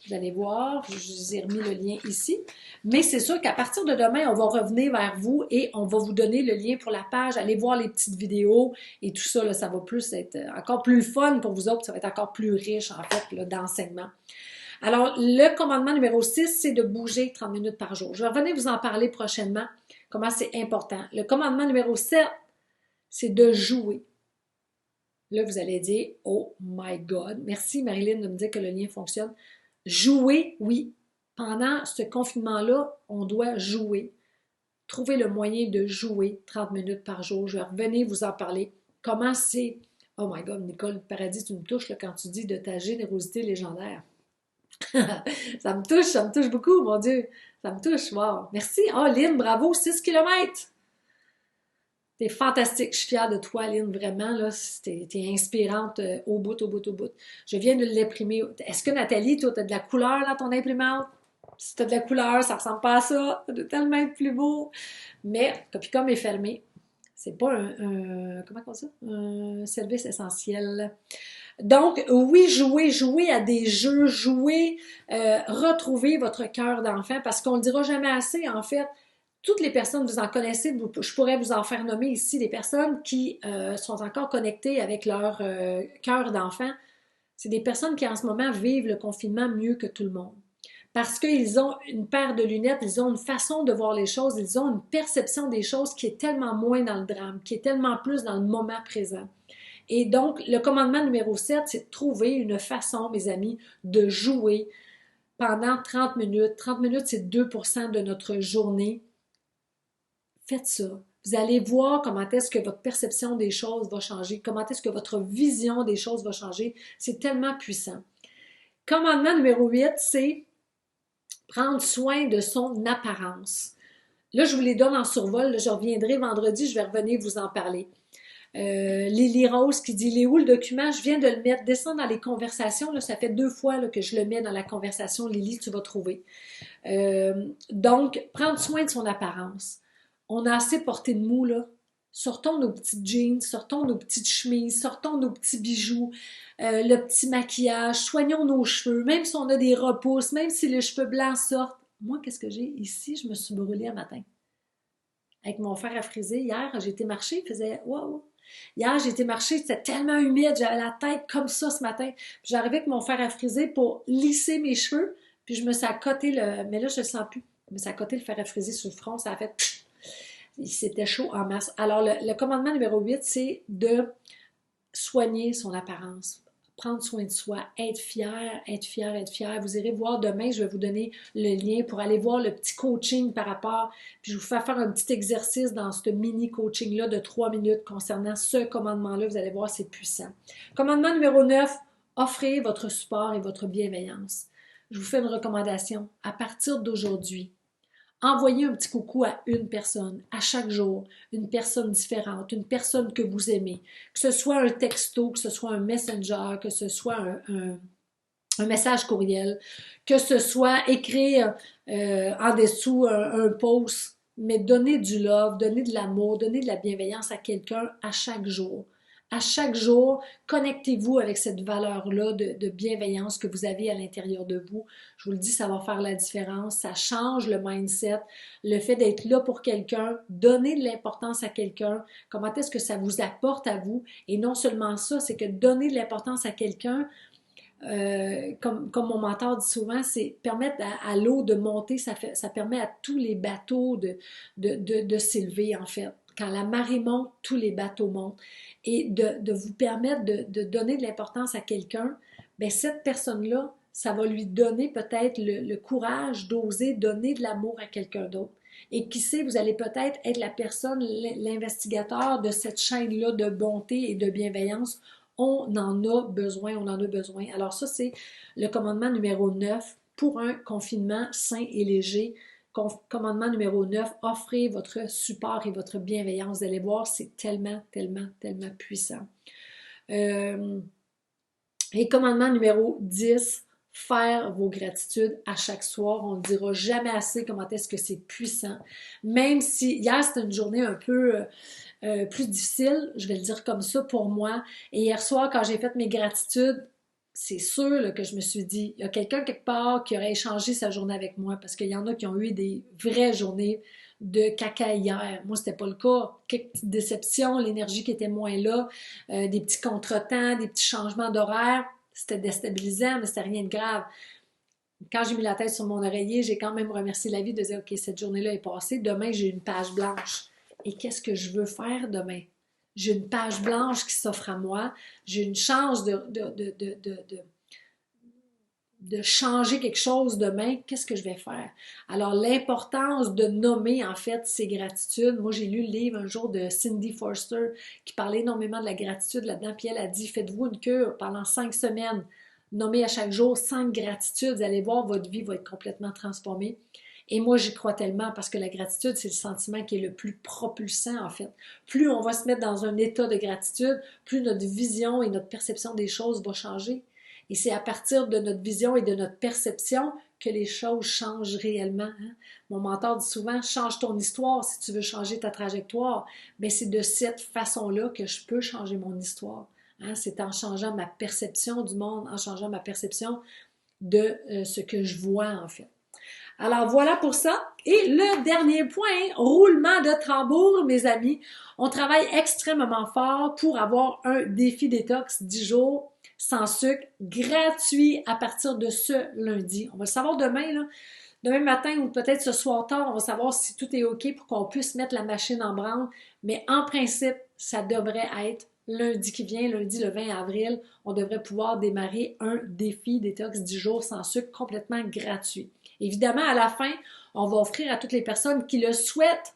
Vous allez voir, je vous ai remis le lien ici. Mais c'est sûr qu'à partir de demain, on va revenir vers vous et on va vous donner le lien pour la page. Allez voir les petites vidéos et tout ça, là, ça va plus être encore plus fun pour vous autres. Ça va être encore plus riche, en fait, d'enseignement. Alors, le commandement numéro 6, c'est de bouger 30 minutes par jour. Je vais revenir vous en parler prochainement, comment c'est important. Le commandement numéro 7, c'est de jouer. Là, vous allez dire, oh my God. Merci Marilyn de me dire que le lien fonctionne. Jouer, oui. Pendant ce confinement-là, on doit jouer. Trouver le moyen de jouer 30 minutes par jour. Je vais revenir vous en parler. Comment c'est... Oh my God, Nicole Paradis, tu me touches là, quand tu dis de ta générosité légendaire. Ça me touche beaucoup, mon Dieu. Ça me touche, wow. Merci. Oh, Lynn, bravo, 6 kilomètres. T'es fantastique. Je suis fière de toi, Lynn, vraiment, là. T'es inspirante au bout, au bout, au bout. Je viens de l'imprimer. Est-ce que, Nathalie, toi, t'as de la couleur dans ton imprimante? Si t'as de la couleur, ça ressemble pas à ça. Ça doit tellement être plus beau. Mais, Copicom est fermé. C'est pas comment on dit ça? Un service essentiel. Donc, oui, jouer à des jeux, retrouver votre cœur d'enfant, parce qu'on ne le dira jamais assez, en fait, toutes les personnes, vous en connaissez, je pourrais vous en faire nommer ici, des personnes qui sont encore connectées avec leur cœur d'enfant, c'est des personnes qui en ce moment vivent le confinement mieux que tout le monde. Parce qu'ils ont une paire de lunettes, ils ont une façon de voir les choses, ils ont une perception des choses qui est tellement moins dans le drame, qui est tellement plus dans le moment présent. Et donc, le commandement numéro 7, c'est de trouver une façon, mes amis, de jouer pendant 30 minutes. 30 minutes, c'est 2% de notre journée. Faites ça. Vous allez voir comment est-ce que votre perception des choses va changer, comment est-ce que votre vision des choses va changer. C'est tellement puissant. Commandement numéro 8, c'est prendre soin de son apparence. Là, je vous les donne en survol. Là, je reviendrai vendredi, je vais revenir vous en parler. Lily Rose qui dit « Il est où le document? Je viens de le mettre. Descends dans les conversations. Là, ça fait 2 fois là, que je le mets dans la conversation. Lily, tu vas trouver. Donc, prendre soin de son apparence. On a assez porté de mou, là. Sortons nos petites jeans, sortons nos petites chemises, sortons nos petits bijoux, le petit maquillage, soignons nos cheveux, même si on a des repousses, même si les cheveux blancs sortent. Moi, qu'est-ce que j'ai? Ici, je me suis brûlée un matin. Avec mon fer à friser, hier, j'ai été marcher, il faisait « Wow! » Hier, j'ai été marcher, c'était tellement humide, j'avais la tête comme ça ce matin. Puis j'arrivais avec mon fer à friser pour lisser mes cheveux, puis je me suis accoté le... Mais là, je le sens plus. Je me suis accoté le fer à friser sur le front, ça a fait... C'était chaud en masse. Alors, le commandement numéro 8, c'est de soigner son apparence. prendre soin de soi, être fier, être fier, être fier. Vous irez voir demain, je vais vous donner le lien pour aller voir le petit coaching par rapport, puis je vous fais faire un petit exercice dans ce mini coaching-là de 3 minutes concernant ce commandement-là. Vous allez voir, c'est puissant. Commandement numéro 9, offrez votre support et votre bienveillance. Je vous fais une recommandation. À partir d'aujourd'hui, envoyez un petit coucou à une personne, à chaque jour, une personne différente, une personne que vous aimez, que ce soit un texto, que ce soit un messenger, que ce soit un message courriel, que ce soit écrire en dessous un post, mais donnez du love, donnez de l'amour, donnez de la bienveillance à quelqu'un à chaque jour. À chaque jour, connectez-vous avec cette valeur-là de bienveillance que vous avez à l'intérieur de vous. Je vous le dis, ça va faire la différence. Ça change le mindset, le fait d'être là pour quelqu'un, donner de l'importance à quelqu'un. Comment est-ce que ça vous apporte à vous? Et non seulement ça, c'est que donner de l'importance à quelqu'un, comme mon mentor dit souvent, c'est permettre à l'eau de monter, ça permet à tous les bateaux de s'élever, en fait. Quand la marée monte, tous les bateaux montent. Et de vous permettre de donner de l'importance à quelqu'un, bien, cette personne-là, ça va lui donner peut-être le courage d'oser donner de l'amour à quelqu'un d'autre. Et qui sait, vous allez peut-être être la personne, l'investigateur de cette chaîne-là de bonté et de bienveillance. On en a besoin, on en a besoin. Alors ça, c'est le commandement numéro 9 pour un confinement sain et léger. Commandement numéro 9, offrez votre support et votre bienveillance. Vous allez voir, c'est tellement, tellement, tellement puissant. Et commandement numéro 10, faire vos gratitudes à chaque soir. On ne dira jamais assez comment est-ce que c'est puissant. Même si hier, c'était une journée un peu plus difficile, je vais le dire comme ça pour moi. Et hier soir, quand j'ai fait mes gratitudes, c'est sûr là, que je me suis dit, il y a quelqu'un quelque part qui aurait échangé sa journée avec moi parce qu'il y en a qui ont eu des vraies journées de caca hier. Moi, c'était pas le cas. Quelques petites déceptions, l'énergie qui était moins là, des petits contretemps, des petits changements d'horaire. C'était déstabilisant, mais c'était rien de grave. Quand j'ai mis la tête sur mon oreiller, j'ai quand même remercié la vie de dire, OK, cette journée-là est passée. Demain, j'ai une page blanche. Et qu'est-ce que je veux faire demain? J'ai une page blanche qui s'offre à moi. J'ai une chance de changer quelque chose demain. Qu'est-ce que je vais faire? Alors, l'importance de nommer, en fait, ces gratitudes. Moi, j'ai lu le livre un jour de Cindy Forster qui parlait énormément de la gratitude là-dedans. Puis elle a dit, faites-vous une cure pendant 5 semaines. Nommez à chaque jour 5 gratitudes. Vous allez voir, votre vie va être complètement transformée. Et moi, j'y crois tellement parce que la gratitude, c'est le sentiment qui est le plus propulsant, en fait. Plus on va se mettre dans un état de gratitude, plus notre vision et notre perception des choses va changer. Et c'est à partir de notre vision et de notre perception que les choses changent réellement. Hein? Mon mentor dit souvent, change ton histoire si tu veux changer ta trajectoire. Mais c'est de cette façon-là que je peux changer mon histoire. Hein? C'est en changeant ma perception du monde, en changeant ma perception de ce que je vois, en fait. Alors voilà pour ça. Et le dernier point, roulement de tambour, mes amis. On travaille extrêmement fort pour avoir un défi détox 10 jours sans sucre gratuit à partir de ce lundi. On va le savoir demain, là. Demain matin ou peut-être ce soir tard, on va savoir si tout est OK pour qu'on puisse mettre la machine en branle. Mais en principe, ça devrait être lundi qui vient, lundi le 20 avril, on devrait pouvoir démarrer un défi détox 10 jours sans sucre complètement gratuit. Évidemment, à la fin, on va offrir à toutes les personnes qui le souhaitent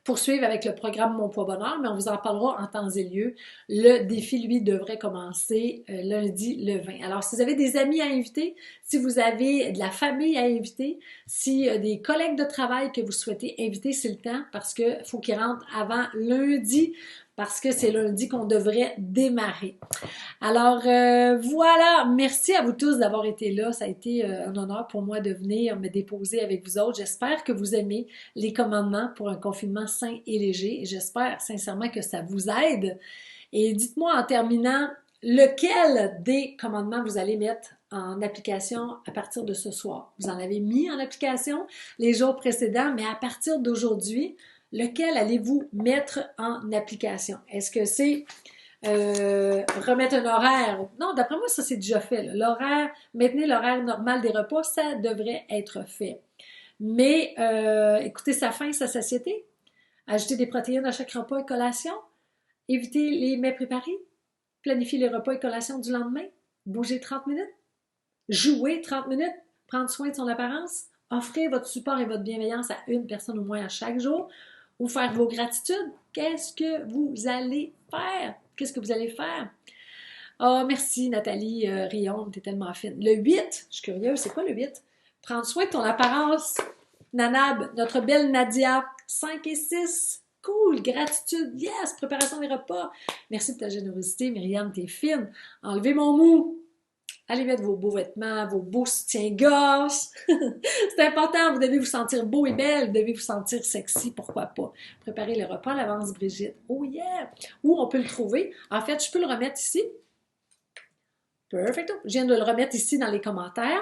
poursuivre avec le programme Mon Poids Bonheur, mais on vous en parlera en temps et lieu. Le défi, lui, devrait commencer lundi le 20. Alors, si vous avez des amis à inviter, si vous avez de la famille à inviter, si des collègues de travail que vous souhaitez inviter, c'est le temps parce qu'il faut qu'ils rentrent avant lundi parce que c'est lundi qu'on devrait démarrer. Alors voilà, merci à vous tous d'avoir été là. Ça a été un honneur pour moi de venir me déposer avec vous autres. J'espère que vous aimez les commandements pour un confinement sain et léger. J'espère sincèrement que ça vous aide. Et dites-moi en terminant, lequel des commandements vous allez mettre en application à partir de ce soir? Vous en avez mis en application les jours précédents, mais à partir d'aujourd'hui, lequel allez-vous mettre en application? Est-ce que c'est remettre un horaire? Non, d'après moi, ça c'est déjà fait. L'horaire, maintenir l'horaire normal des repas, ça devrait être fait. Mais écoutez sa faim, sa satiété. Ajouter des protéines à chaque repas et collation. Éviter les mets préparés. planifier les repas et collations du lendemain, bouger 30 minutes, jouer 30 minutes, prendre soin de son apparence, offrir votre support et votre bienveillance à une personne au moins à chaque jour, ou faire vos gratitudes. Qu'est-ce que vous allez faire? Qu'est-ce que vous allez faire? Ah, merci Nathalie Rion, t'es tellement fine. Le 8, je suis curieuse, c'est quoi le 8? Prendre soin de ton apparence. Nanab, notre belle Nadia, 5 et 6. Cool, gratitude, yes, préparation des repas. Merci de ta générosité, Myriam, t'es fine. Enlevez mon mou. Allez mettre vos beaux vêtements, vos beaux soutiens-gorge. C'est important, vous devez vous sentir beau et belle, vous devez vous sentir sexy, pourquoi pas. Préparez le repas à l'avance, Brigitte. Oh yeah! Où on peut le trouver? En fait, je peux le remettre ici. Perfecto. Je viens de le remettre ici dans les commentaires.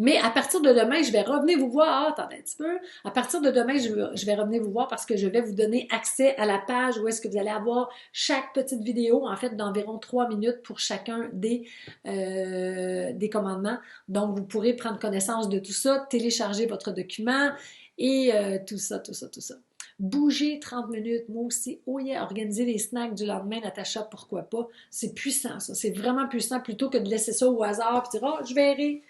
Mais à partir de demain, je vais revenir vous voir. Ah, attendez un petit peu. À partir de demain, je vais revenir vous voir parce que je vais vous donner accès à la page où est-ce que vous allez avoir chaque petite vidéo, en fait, d'environ 3 minutes pour chacun des commandements. Donc, vous pourrez prendre connaissance de tout ça, télécharger votre document et tout ça. Bouger 30 minutes, moi aussi. Oh yeah, organiser les snacks du lendemain, Natacha, pourquoi pas? C'est puissant, ça. C'est vraiment puissant plutôt que de laisser ça au hasard et dire, oh, je verrai.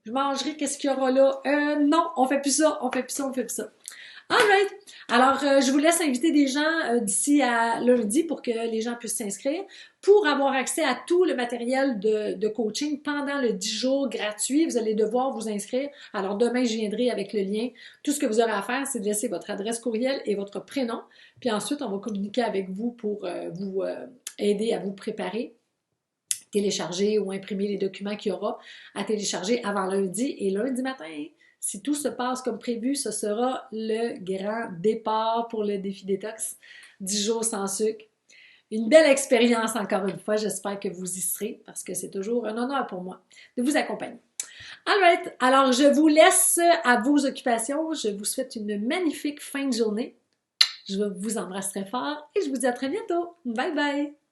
Je mangerai, qu'est-ce qu'il y aura là? Non, on fait plus ça, on fait plus ça, on fait plus ça. Alright! Alors, je vous laisse inviter des gens d'ici à lundi pour que les gens puissent s'inscrire pour avoir accès à tout le matériel de coaching pendant le 10 jours gratuit. Vous allez devoir vous inscrire. Alors, demain, je viendrai avec le lien. Tout ce que vous aurez à faire, c'est de laisser votre adresse courriel et votre prénom. Puis ensuite, on va communiquer avec vous pour vous aider à vous préparer, télécharger ou imprimer les documents qu'il y aura à télécharger avant lundi. Et lundi matin, si tout se passe comme prévu, ce sera le grand départ pour le défi détox 10 jours sans sucre. Une belle expérience encore une fois. J'espère que vous y serez parce que c'est toujours un honneur pour moi de vous accompagner. Alright, alors je vous laisse à vos occupations. Je vous souhaite une magnifique fin de journée. Je vous embrasse très fort et je vous dis à très bientôt. Bye bye!